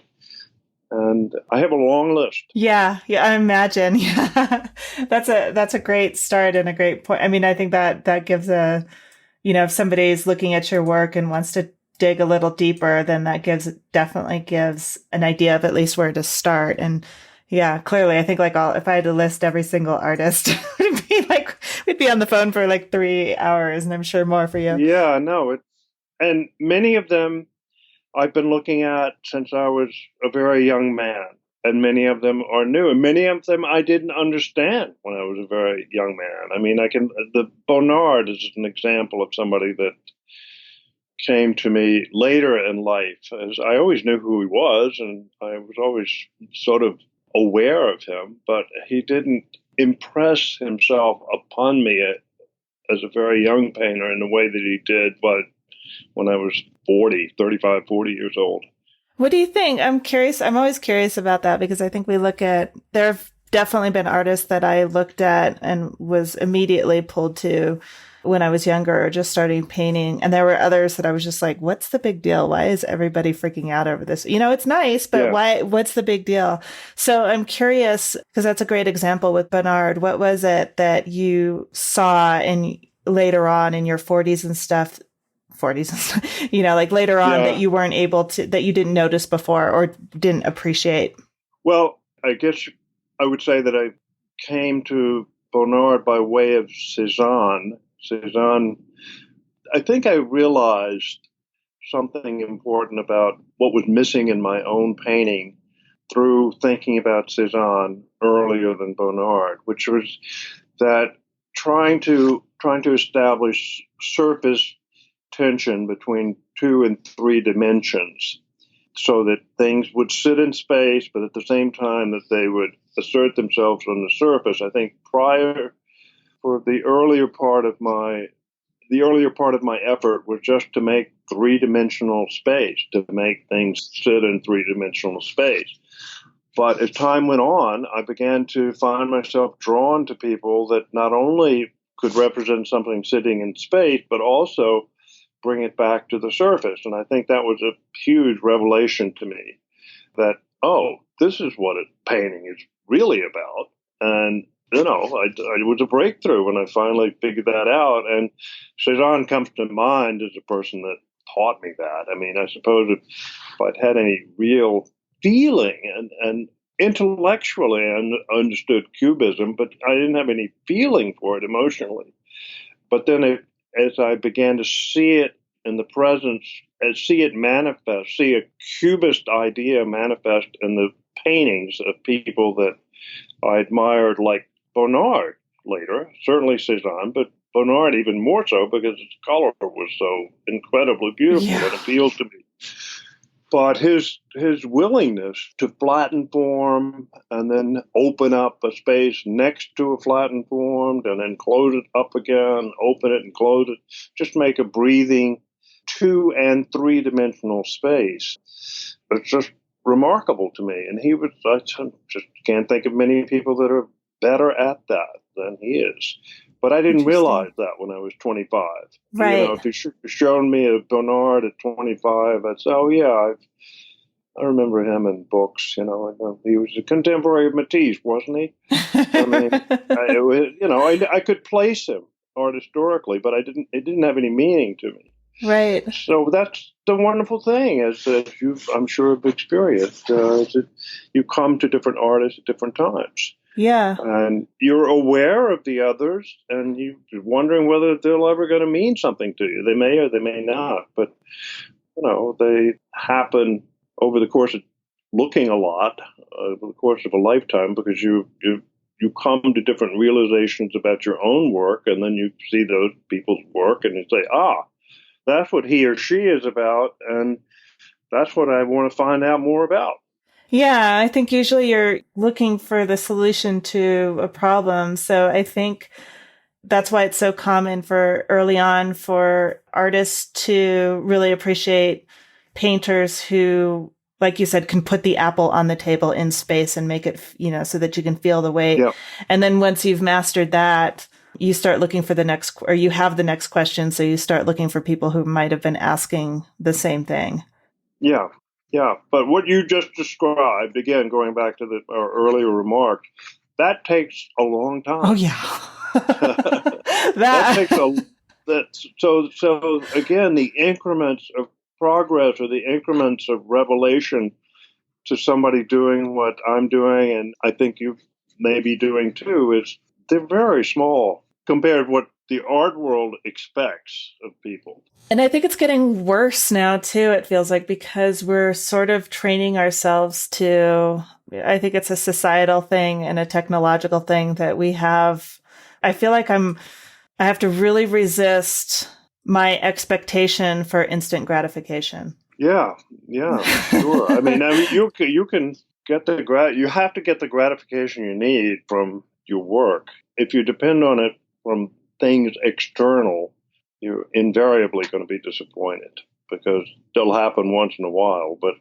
And I have a long list. Yeah, I imagine. Yeah, that's a great start and a great point. I mean, I think that gives if somebody's looking at your work and wants to dig a little deeper, then that definitely gives an idea of at least where to start. And yeah, clearly, I think if I had to list every single artist, we'd be on the phone for like 3 hours, and I'm sure more for you. Yeah, I know. And many of them I've been looking at since I was a very young man, and many of them are new, and many of them I didn't understand when I was a very young man. I mean, the Bonnard is an example of somebody that came to me later in life, as I always knew who he was, and I was always sort of aware of him, but he didn't impress himself upon me as a very young painter in the way that he did, but when I was 35, 40 years old. What do you think? I'm curious. I'm always curious about that, because I think there have definitely been artists that I looked at and was immediately pulled to when I was younger or just starting painting. And there were others that I was just like, what's the big deal? Why is everybody freaking out over this? It's nice, but why? What's the big deal? So I'm curious, because that's a great example with Bonnard. What was it that you saw later on in your 40s and stuff, later on that you weren't able to, that you didn't notice before or didn't appreciate? Well, I guess I would say that I came to Bonnard by way of Cézanne. I think I realized something important about what was missing in my own painting through thinking about Cézanne earlier than Bonnard, which was that trying to establish surface tension between 2 and 3 dimensions so that things would sit in space, but at the same time that they would assert themselves on the surface. I think for the earlier part of my effort was just to make 3-dimensional space, to make things sit in 3-dimensional space. But as time went on, I began to find myself drawn to people that not only could represent something sitting in space, but also bring it back to the surface. And I think that was a huge revelation to me that, oh, this is what a painting is really about. And, it was a breakthrough when I finally figured that out. And Cezanne comes to mind as a person that taught me that. I mean, I suppose if I'd had any real feeling and intellectually I understood Cubism, but I didn't have any feeling for it emotionally. But then as I began to see it in the presence, and see it manifest, see a Cubist idea manifest in the paintings of people that I admired, like Bonnard later, certainly Cezanne, but Bonnard even more so because his color was so incredibly beautiful and appeals to me. But his willingness to flatten form and then open up a space next to a flattened form and then close it up again, open it and close it, just make a breathing 2- and 3-dimensional space. It's just remarkable to me. And I just can't think of many people that are better at that than he is. But I didn't realize that when I was 25. Right. If you shown me a Bonnard at 25, I'd say, oh, yeah, I remember him in books. He was a contemporary of Matisse, wasn't he? I mean, I could place him art historically, but it didn't have any meaning to me. Right. So that's the wonderful thing, as you, I'm sure, have experienced. You come to different artists at different times. Yeah. And you're aware of the others, and you're wondering whether they're ever going to mean something to you. They may or they may not, but, they happen over the course of looking a lot, over the course of a lifetime, because you come to different realizations about your own work, and then you see those people's work, and you say, that's what he or she is about, and that's what I want to find out more about. Yeah, I think usually you're looking for the solution to a problem. So I think that's why it's so common for early on for artists to really appreciate painters who, like you said, can put the apple on the table in space and make it, so that you can feel the weight. Yep. And then once you've mastered that, you start looking for you have the next question. So you start looking for people who might have been asking the same thing. Yeah. Yeah, but what you just described, again, going back to our earlier remark, that takes a long time. Oh, yeah. That takes so again, the increments of progress or the increments of revelation to somebody doing what I'm doing, and I think you may be doing too, they're very small compared to what the art world expects of people. And I think it's getting worse now, too, it feels like, because we're sort of training ourselves I think it's a societal thing and a technological thing that we have. I feel like I have to really resist my expectation for instant gratification. Yeah, sure. I mean, you can get you have to get the gratification you need from your work. If you depend on it from things external, you're invariably going to be disappointed because they'll happen once in a while, but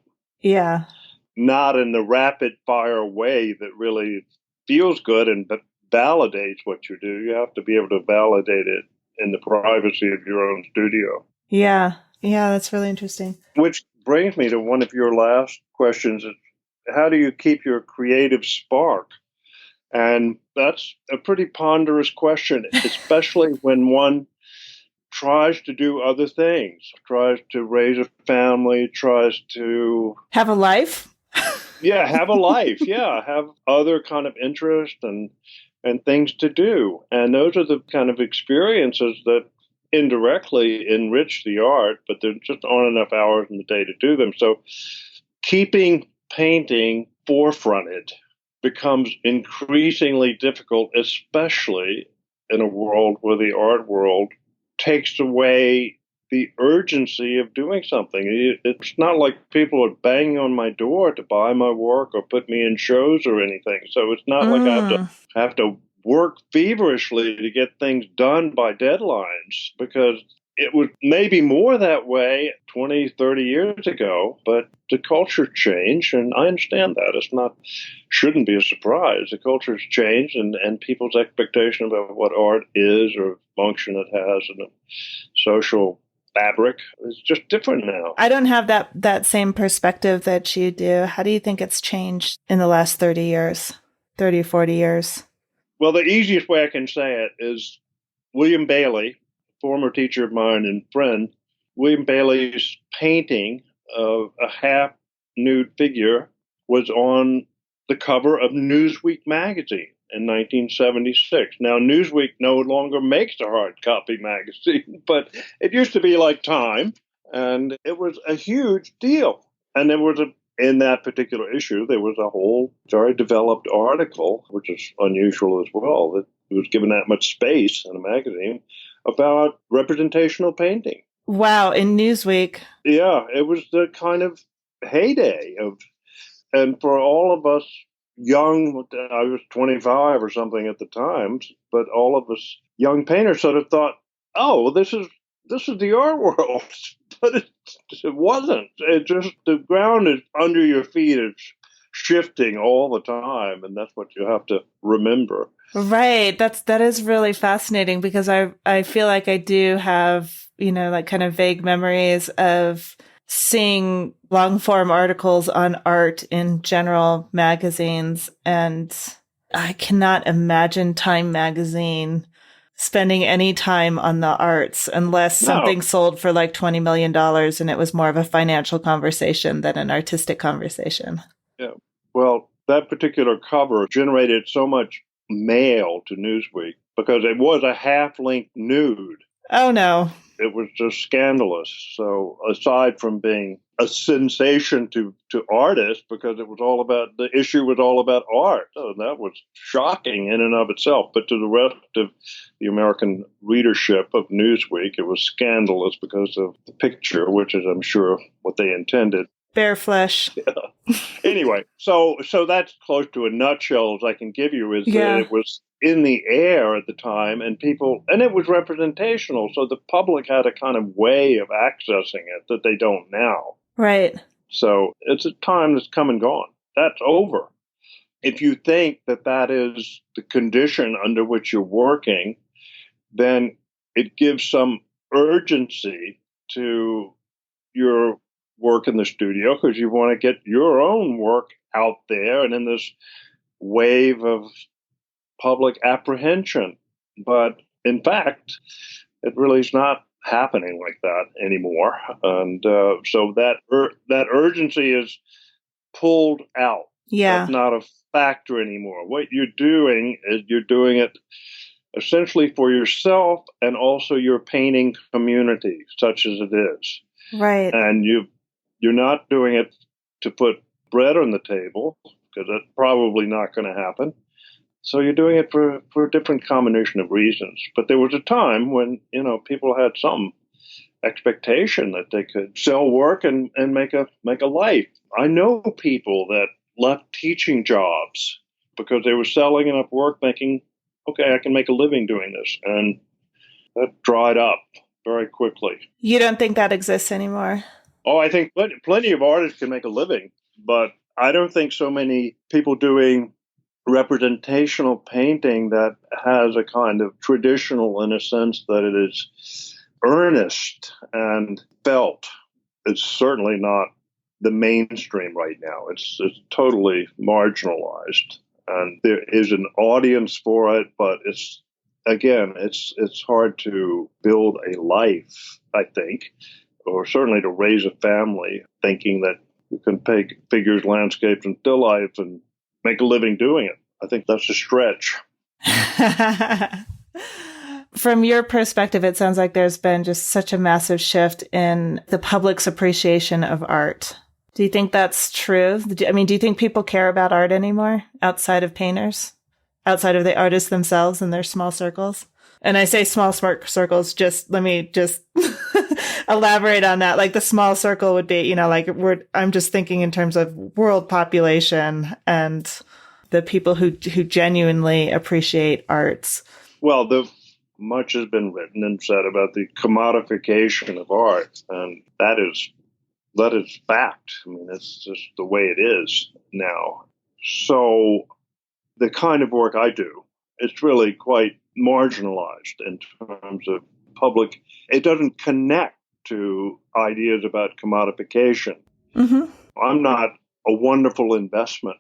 not in the rapid fire way that really feels good and validates what you do. You have to be able to validate it in the privacy of your own studio. Yeah, that's really interesting. Which brings me to one of your last questions. How do you keep your creative spark? And that's a pretty ponderous question, especially when one tries to do other things, tries to raise a family, tries to have a life. Have a life. Have other kind of interests and things to do. And those are the kind of experiences that indirectly enrich the art, but there just aren't enough hours in the day to do them. So keeping painting forefronted becomes increasingly difficult, especially in a world where the art world takes away the urgency of doing something. It's not like people are banging on my door to buy my work or put me in shows or anything. So it's not like I have to work feverishly to get things done by deadlines, because it was maybe more that way 20, 30 years ago, but the culture changed, and I understand that. Shouldn't be a surprise. The culture's changed, and people's expectation about what art is or function it has in a social fabric is just different now. I don't have that same perspective that you do. How do you think it's changed in the last 30 years, 30 or 40 years? Well, the easiest way I can say it is William Bailey, former teacher of mine and friend. William Bailey's painting of a half-nude figure was on the cover of Newsweek magazine in 1976. Now, Newsweek no longer makes a hard copy magazine, but it used to be like Time, and it was a huge deal. And there was in that particular issue, there was a whole very developed article, which is unusual as well, that it was given that much space in a magazine about representational painting. Wow, in Newsweek. Yeah, it was the kind of heyday and for all of us young, I was 25 or something at the time, but all of us young painters sort of thought, oh, well, this is the art world. But it wasn't. It just, the ground is under your feet. It's shifting all the time, and that's what you have to remember. Right. That is really fascinating, because I feel like I do have, like kind of vague memories of seeing long form articles on art in general magazines, and I cannot imagine Time magazine spending any time on the arts unless something sold for like $20 million and it was more of a financial conversation than an artistic conversation. Yeah. Well, that particular cover generated so much mail to Newsweek because it was a half-length nude. Oh, no. It was just scandalous. So aside from being a sensation to artists, because the issue was all about art. So that was shocking in and of itself. But to the rest of the American readership of Newsweek, it was scandalous because of the picture, which is, I'm sure, what they intended. Bare flesh. Yeah. Anyway, so that's close to a nutshell as I can give you, is that it was in the air at the time, and it was representational, so the public had a kind of way of accessing it that they don't now. Right. So it's a time that's come and gone. That's over. If you think that is the condition under which you're working, then it gives some urgency to your work in the studio, because you want to get your own work out there and in this wave of public apprehension. But in fact, it really is not happening like that anymore. And so that urgency is pulled out. Yeah. That's not a factor anymore. What you're doing is you're doing it essentially for yourself and also your painting community, such as it is. Right. And you're not doing it to put bread on the table, because that's probably not going to happen. So you're doing it for a different combination of reasons. But there was a time when, people had some expectation that they could sell work and make a life. I know people that left teaching jobs because they were selling enough work, thinking, okay, I can make a living doing this. And that dried up very quickly. You don't think that exists anymore? Oh, I think plenty of artists can make a living, but I don't think so many people doing representational painting that has a kind of traditional, in a sense that it is earnest and felt. It's certainly not the mainstream right now. It's totally marginalized, and there is an audience for it, but it's hard to build a life, I think, or certainly to raise a family, thinking that you can take figures, landscapes, and still life and make a living doing it. I think that's a stretch. From your perspective, it sounds like there's been just such a massive shift in the public's appreciation of art. Do you think that's true? Do you think people care about art anymore outside of painters, outside of the artists themselves and their small circles? And I say small circles, let me elaborate on that. Like the small circle would be, I'm just thinking in terms of world population and the people who genuinely appreciate arts. Well, much has been written and said about the commodification of art, and that is fact. I mean, it's just the way it is now. So the kind of work I do, it's really quite marginalized in terms of public. It doesn't connect to ideas about commodification. Mm-hmm. I'm not a wonderful investment.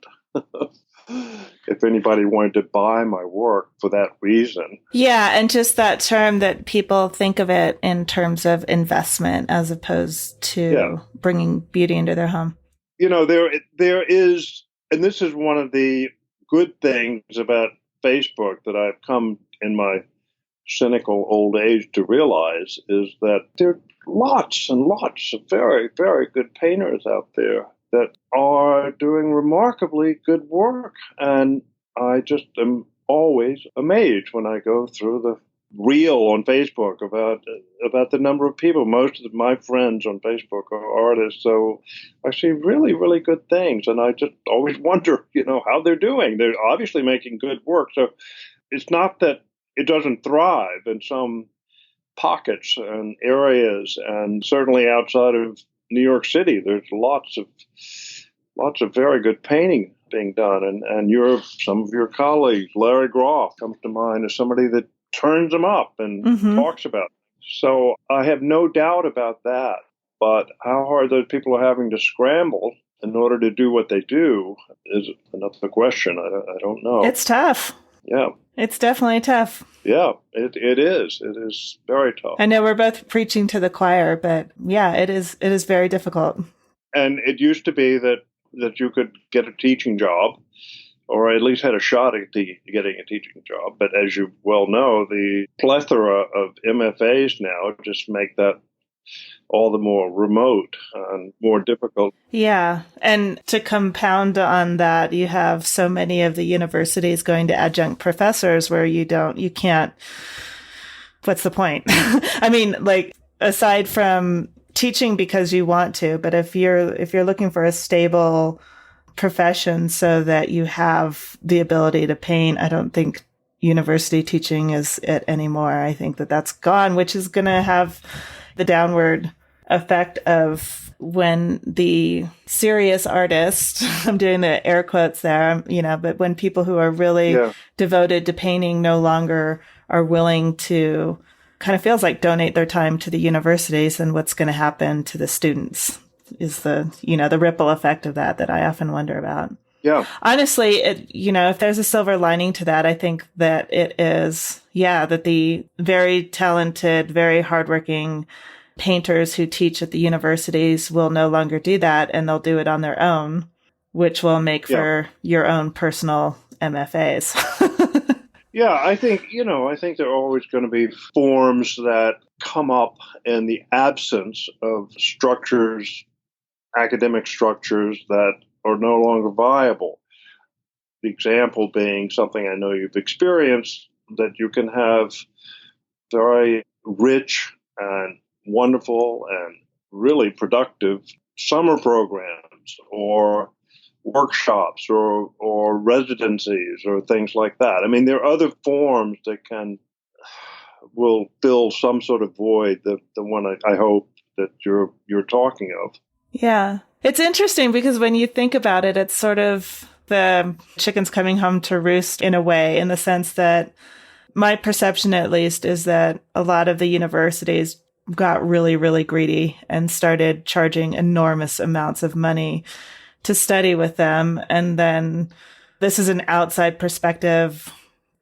If anybody wanted to buy my work for that reason. Yeah, and just that term that people think of it in terms of investment as opposed to bringing beauty into their home. You know, there is, and this is one of the good things about Facebook that I've come in my cynical old age to realize, is that there are lots and lots of very, very good painters out there that are doing remarkably good work. And I just am always amazed when I go through the reel on Facebook about the number of people. Most of my friends on Facebook are artists, so I see really, really good things. And I just always wonder, how they're doing. They're obviously making good work. So it's not that it doesn't thrive in some pockets and areas, and certainly outside of New York City, there's lots of very good painting being done. And some of your colleagues, Larry Groff comes to mind as somebody that turns them up and talks about it. So I have no doubt about that. But how hard those people are having to scramble in order to do what they do is another question. I don't know. It's tough. Yeah. It's definitely tough. Yeah, it is. It is very tough. I know we're both preaching to the choir, but yeah, it is very difficult. And it used to be that you could get a teaching job, or at least had a shot at getting a teaching job. But as you well know, the plethora of MFAs now just make that all the more remote and more difficult. Yeah. And to compound on that, you have so many of the universities going to adjunct professors where you can't, what's the point? I mean, like, aside from teaching because you want to, but if you're looking for a stable profession so that you have the ability to paint, I don't think university teaching is it anymore. I think that's gone, which is going to have the downward effect of when the serious artist, I'm doing the air quotes there, but when people who are really devoted to painting no longer are willing to, kind of feels like, donate their time to the universities, and what's going to happen to the students is the ripple effect of that I often wonder about. Yeah. Honestly, if there's a silver lining to that, I think that it is, that the very talented, very hardworking painters who teach at the universities will no longer do that, and they'll do it on their own, which will make for your own personal MFAs. Yeah, I think there are always going to be forms that come up in the absence of structures, academic structures that are no longer viable. The example being something I know you've experienced, that you can have very rich and wonderful and really productive summer programs or workshops or residencies or things like that. I mean, there are other forms that will fill some sort of void, the one I hope that you're talking of. Yeah. It's interesting because when you think about it, it's sort of the chickens coming home to roost in a way, in the sense that my perception, at least, is that a lot of the universities got really, really greedy and started charging enormous amounts of money to study with them. And then this is an outside perspective,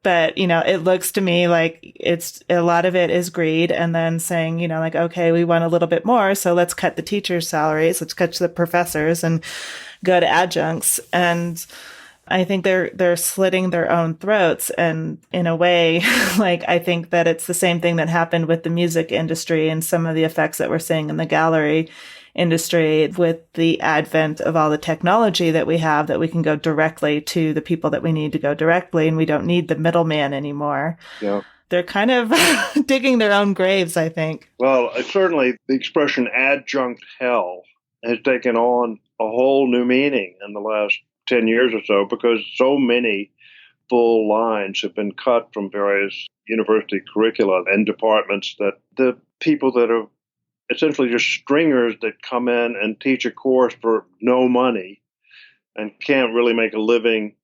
but, it looks to me like it's a lot of it is greed, and then saying, okay, we want a little bit more, so let's cut the teachers' salaries, let's cut the professors and go to adjuncts. And I think they're slitting their own throats. And in a way, I think that it's the same thing that happened with the music industry and some of the effects that we're seeing in the gallery industry with the advent of all the technology that we have, that we can go directly to the people that we need to go directly, and we don't need the middleman anymore. Yeah. They're kind of digging their own graves, I think. Well, certainly the expression adjunct hell has taken on a whole new meaning in the last 10 years or so, because so many full lines have been cut from various university curricula and departments, that the people that are essentially just stringers that come in and teach a course for no money and can't really make a living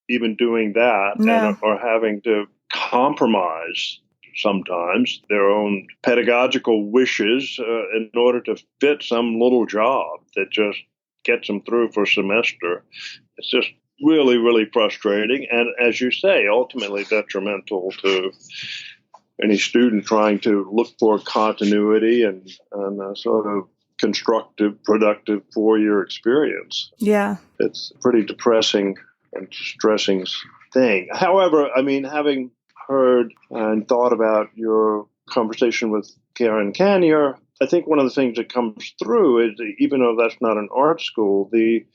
even doing that, No. and are having to compromise sometimes their own pedagogical wishes in order to fit some little job that just gets them through for a semester. It's just really, really frustrating. And as you say, ultimately detrimental to any student trying to look for continuity and a sort of constructive, productive 4-year experience. Yeah. It's a pretty depressing and stressing thing. However, I mean, having heard and thought about your conversation with Karen Canier, I think one of the things that comes through is, even though that's not an art school, the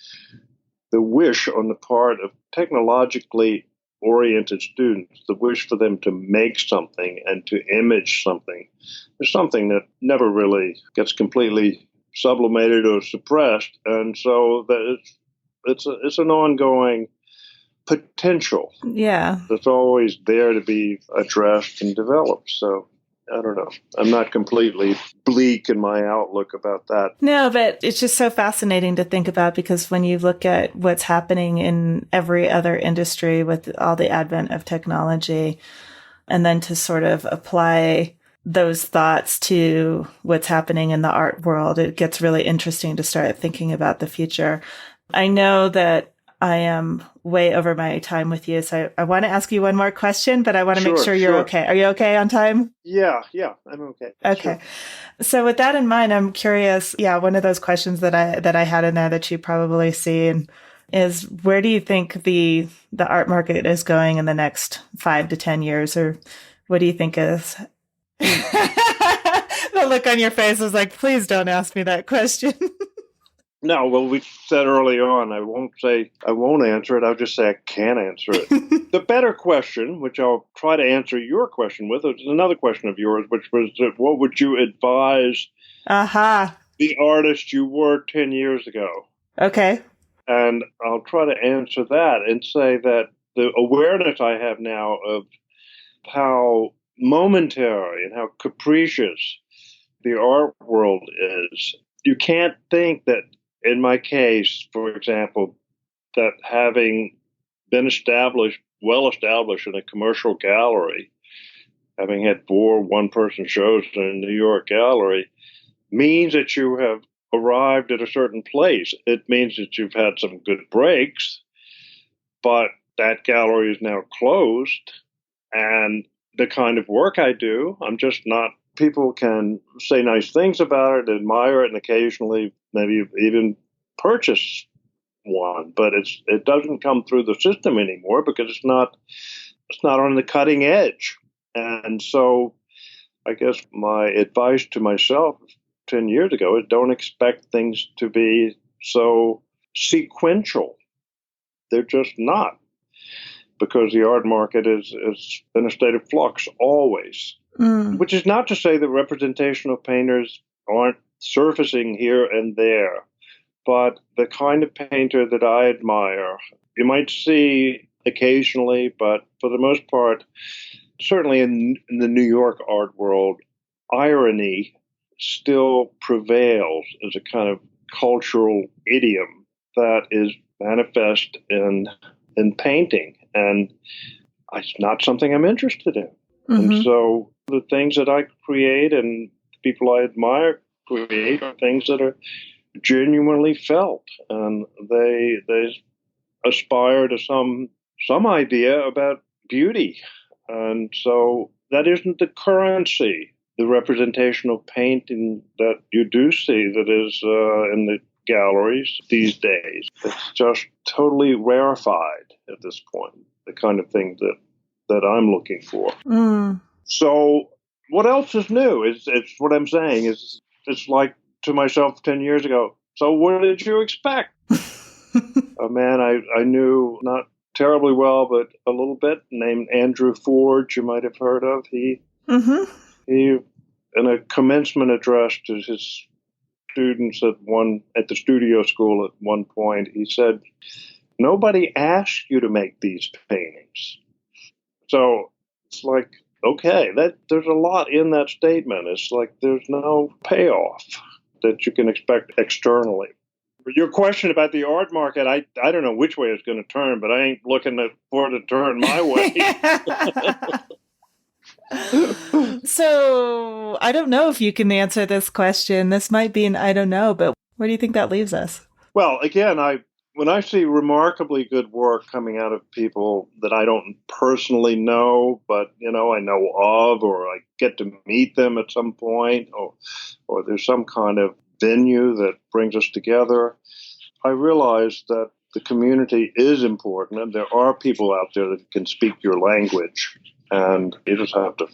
wish on the part of technologically oriented students, the wish for them to make something and to image something, is something that never really gets completely sublimated or suppressed. And so that it's an ongoing potential. Yeah. That's always there to be addressed and developed. So I don't know. I'm not completely bleak in my outlook about that. No, but it's just so fascinating to think about, because when you look at what's happening in every other industry with all the advent of technology, and then to sort of apply those thoughts to what's happening in the art world, it gets really interesting to start thinking about the future. I know that I am way over my time with you, so I want to ask you one more question, but I want to make sure you're okay. Are you okay on time? Yeah, I'm okay. Okay. Sure. So with that in mind, I'm curious, one of those questions that I had in there that you probably seen is, where do you think the art market is going in the next 5 to 10 years, or what do you think is? The look on your face was like, please don't ask me that question. No, well, we said early on, I won't answer it. I'll just say I can't answer it. The better question, which I'll try to answer your question with, is another question of yours, which was, what would you advise the artist you were 10 years ago? Okay. And I'll try to answer that and say that the awareness I have now of how momentary and how capricious the art world is, you can't think that, in my case, for example, that having been well established in a commercial gallery, having had 4 one-person shows in a New York gallery, means that you have arrived at a certain place. It means that you've had some good breaks, but that gallery is now closed, and the kind of work I do, I'm just not. People can say nice things about it, admire it, and occasionally maybe even purchase one, but it doesn't come through the system anymore because it's not on the cutting edge. And so I guess my advice to myself 10 years ago is, don't expect things to be so sequential. They're just not, because the art market is in a state of flux always. Which is not to say that representational painters aren't surfacing here and there, but the kind of painter that I admire, you might see occasionally, but for the most part, certainly in the New York art world, irony still prevails as a kind of cultural idiom that is manifest in painting, and it's not something I'm interested in. Mm-hmm. And so the things that I create and people I admire create are things that are genuinely felt, and they aspire to some idea about beauty. And so that isn't the currency, the representational painting that you do see that is in the galleries these days. It's just totally rarefied at this point, the kind of thing that I'm looking for. So what else is new? It's what I'm saying is, it's like to myself 10 years ago. So what did you expect? A man I knew not terribly well, but a little bit, named Andrew Ford, you might have heard of. He in a commencement address to his students at the studio school at one point, he said, "Nobody asked you to make these paintings. So it's like, okay, there's a lot in that statement. It's like there's no payoff that you can expect externally. Your question about the art market, I don't know which way it's going to turn, but I ain't looking for it to turn my way. So I don't know if you can answer this question. This might be an I don't know, but where do you think that leaves us? Well, again, when I see remarkably good work coming out of people that I don't personally know, but I know of, or I get to meet them at some point, or there's some kind of venue that brings us together, I realize that the community is important, and there are people out there that can speak your language, and you just have to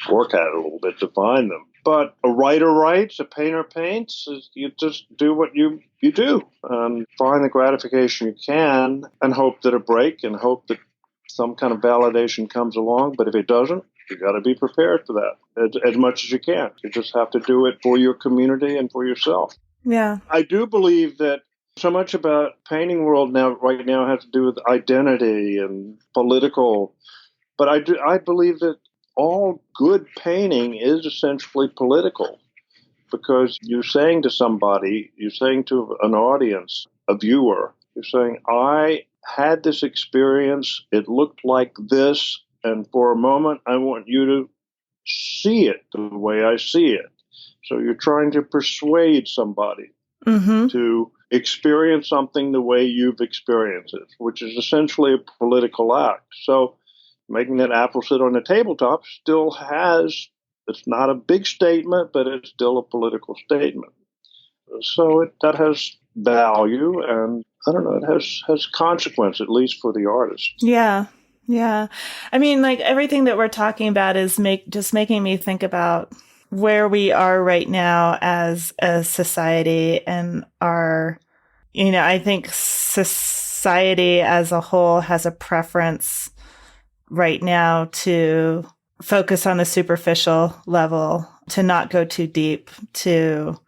work at it a little bit to find them. But a writer writes, a painter paints. You just do what you do and find the gratification you can and hope that it breaks and hope that some kind of validation comes along. But if it doesn't, you got to be prepared for that as much as you can. You just have to do it for your community and for yourself. Yeah. I do believe that so much about painting world right now has to do with identity and political. But I believe that all good painting is essentially political, because you're saying to somebody, you're saying to an audience, a viewer, you're saying, I had this experience, it looked like this, and for a moment I want you to see it the way I see it. So you're trying to persuade somebody to experience something the way you've experienced it, which is essentially a political act. So making that apple sit on the tabletop still it's not a big statement, but it's still a political statement. So that has value, and I don't know, it has consequence, at least for the artist. Yeah. Yeah. I mean, like everything that we're talking about is just making me think about where we are right now as a society, and I think society as a whole has a preference right now to focus on the superficial level, to not go too deep, to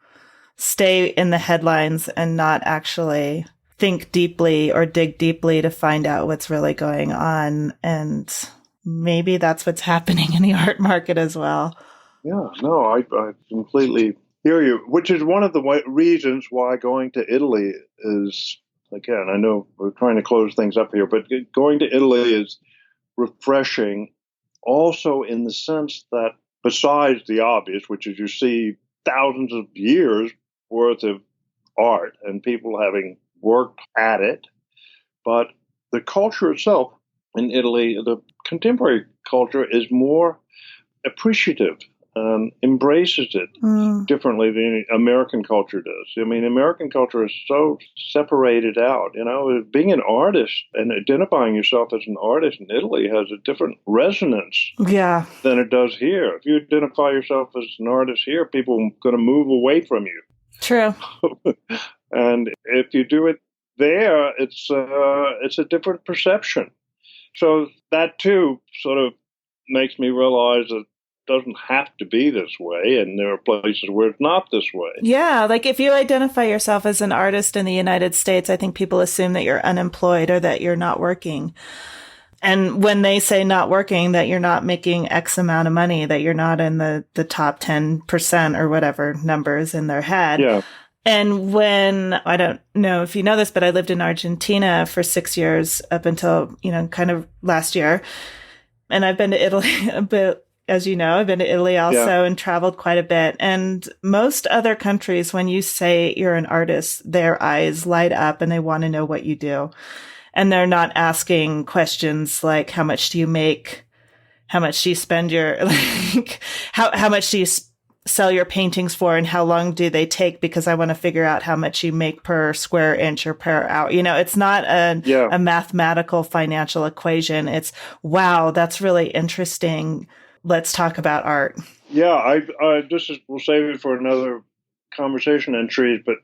stay in the headlines and not actually think deeply or dig deeply to find out what's really going on. And maybe that's what's happening in the art market as well. Yeah, no, I completely hear you, which is one of the reasons why going to Italy is, again, I know we're trying to close things up here, but going to Italy is refreshing also in the sense that besides the obvious, which is you see thousands of years worth of art and people having worked at it, but the culture itself in Italy, the contemporary culture, is more appreciative and embraces it differently than American culture does. I mean, American culture is so separated out. Being an artist and identifying yourself as an artist in Italy has a different resonance than it does here. If you identify yourself as an artist here, people are going to move away from you. True. And if you do it there, it's a different perception. So that too sort of makes me realize that doesn't have to be this way, and there are places where it's not this way. Yeah, like if you identify yourself as an artist in the United States, I think people assume that you're unemployed or that you're not working. And when they say not working, that you're not making X amount of money, that you're not in the top 10% or whatever numbers in their head. Yeah. And when, I don't know if you know this, but I lived in Argentina for 6 years up until, kind of last year. And I've been to Italy a bit. As you know, I've been to Italy also and traveled quite a bit. And most other countries, when you say you're an artist, their eyes light up and they want to know what you do. And they're not asking questions like, how much do you make? How much do you spend how much do you sell your paintings for? And how long do they take? Because I want to figure out how much you make per square inch or per hour. It's not a mathematical financial equation. It's, wow, that's really interesting. Let's talk about art. Yeah, we'll save it for another conversation entry, but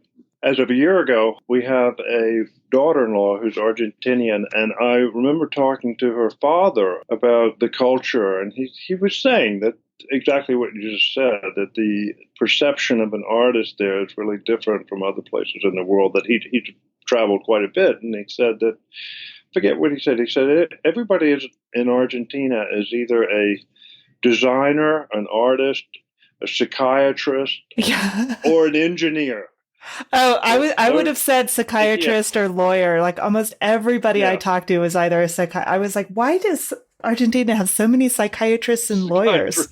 as of a year ago, we have a daughter-in-law who's Argentinian, and I remember talking to her father about the culture, and he was saying that exactly what you just said, that the perception of an artist there is really different from other places in the world, that he'd traveled quite a bit, and he said that forget what he said. He said everybody in Argentina is either a designer, an artist, a psychiatrist, or an engineer. Oh, I would have said psychiatrist or lawyer. Like almost everybody I talked to was either a psychiatrist. I was like, why does Argentina have so many psychiatrists and lawyers?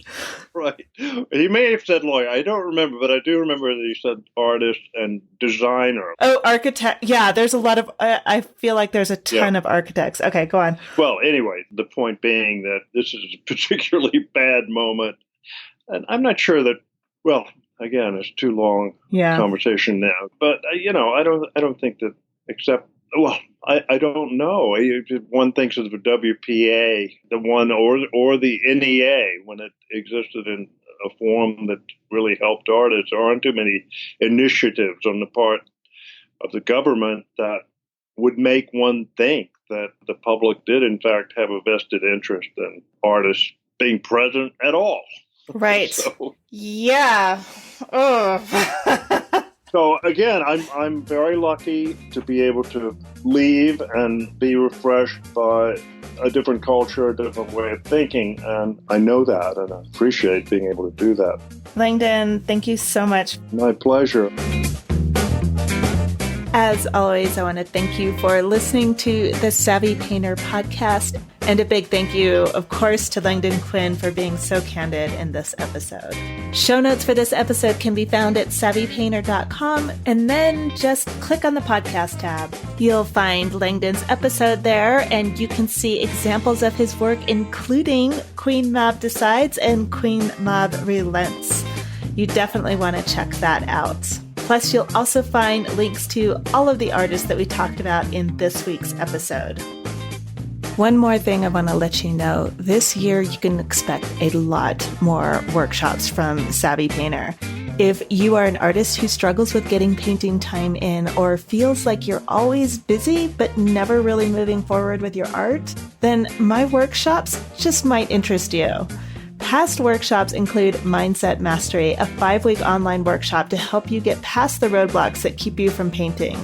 Right. He may have said lawyer. I don't remember, but I do remember that he said artist and designer. Oh, architect. Yeah, there's a lot of, I feel like there's a ton of architects. Okay, go on. Well, anyway, the point being that this is a particularly bad moment. And I'm not sure that, well, again, it's too long conversation now. But, I don't think that, except, well, I don't know. One thinks of the WPA, the one, or the NEA, when it existed in a form that really helped artists. There aren't too many initiatives on the part of the government that would make one think that the public did, in fact, have a vested interest in artists being present at all. Right. Yeah. Oh. So again, I'm very lucky to be able to leave and be refreshed by a different culture, a different way of thinking, and I know that, and I appreciate being able to do that. Langdon, thank you so much. My pleasure. As always, I want to thank you for listening to the Savvy Painter podcast. And a big thank you, of course, to Langdon Quin for being so candid in this episode. Show notes for this episode can be found at savvypainter.com, and then just click on the podcast tab. You'll find Langdon's episode there, and you can see examples of his work, including Queen Mab Decides and Queen Mab Relents. You definitely want to check that out. Plus, you'll also find links to all of the artists that we talked about in this week's episode. One more thing I want to let you know. This year, you can expect a lot more workshops from Savvy Painter. If you are an artist who struggles with getting painting time in or feels like you're always busy but never really moving forward with your art, then my workshops just might interest you. Past workshops include Mindset Mastery, a 5-week online workshop to help you get past the roadblocks that keep you from painting.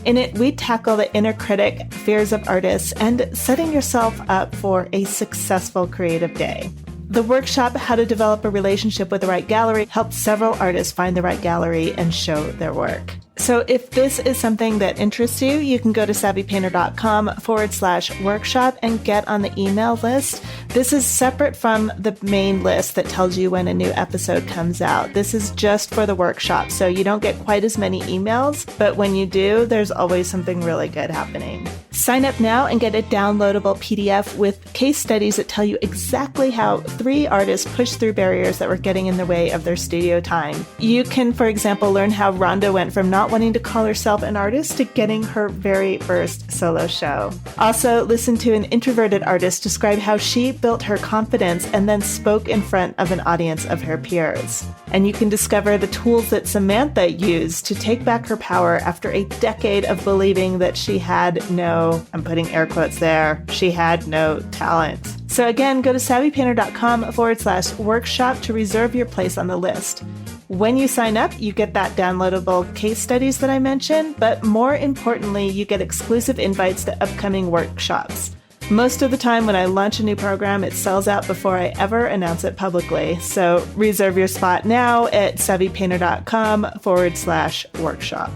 In it, we tackle the inner critic, fears of artists, and setting yourself up for a successful creative day. The workshop, How to Develop a Relationship with the Right Gallery, helped several artists find the right gallery and show their work. So if this is something that interests you, you can go to savvypainter.com/workshop and get on the email list. This is separate from the main list that tells you when a new episode comes out. This is just for the workshop, so you don't get quite as many emails, but when you do, there's always something really good happening. Sign up now and get a downloadable PDF with case studies that tell you exactly how 3 artists pushed through barriers that were getting in the way of their studio time. You can, for example, learn how Rhonda went from not wanting to call herself an artist to getting her very first solo show. Also, listen to an introverted artist describe how she built her confidence and then spoke in front of an audience of her peers. And you can discover the tools that Samantha used to take back her power after a decade of believing that she had no, I'm putting air quotes there, she had no talent. So again, go to savvypainter.com/workshop to reserve your place on the list. When you sign up, you get that downloadable case studies that I mentioned, but more importantly, you get exclusive invites to upcoming workshops. Most of the time when I launch a new program, it sells out before I ever announce it publicly. So reserve your spot now at savvypainter.com/workshop.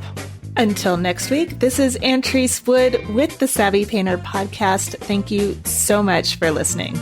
Until next week, this is Antrese Wood with the Savvy Painter podcast. Thank you so much for listening.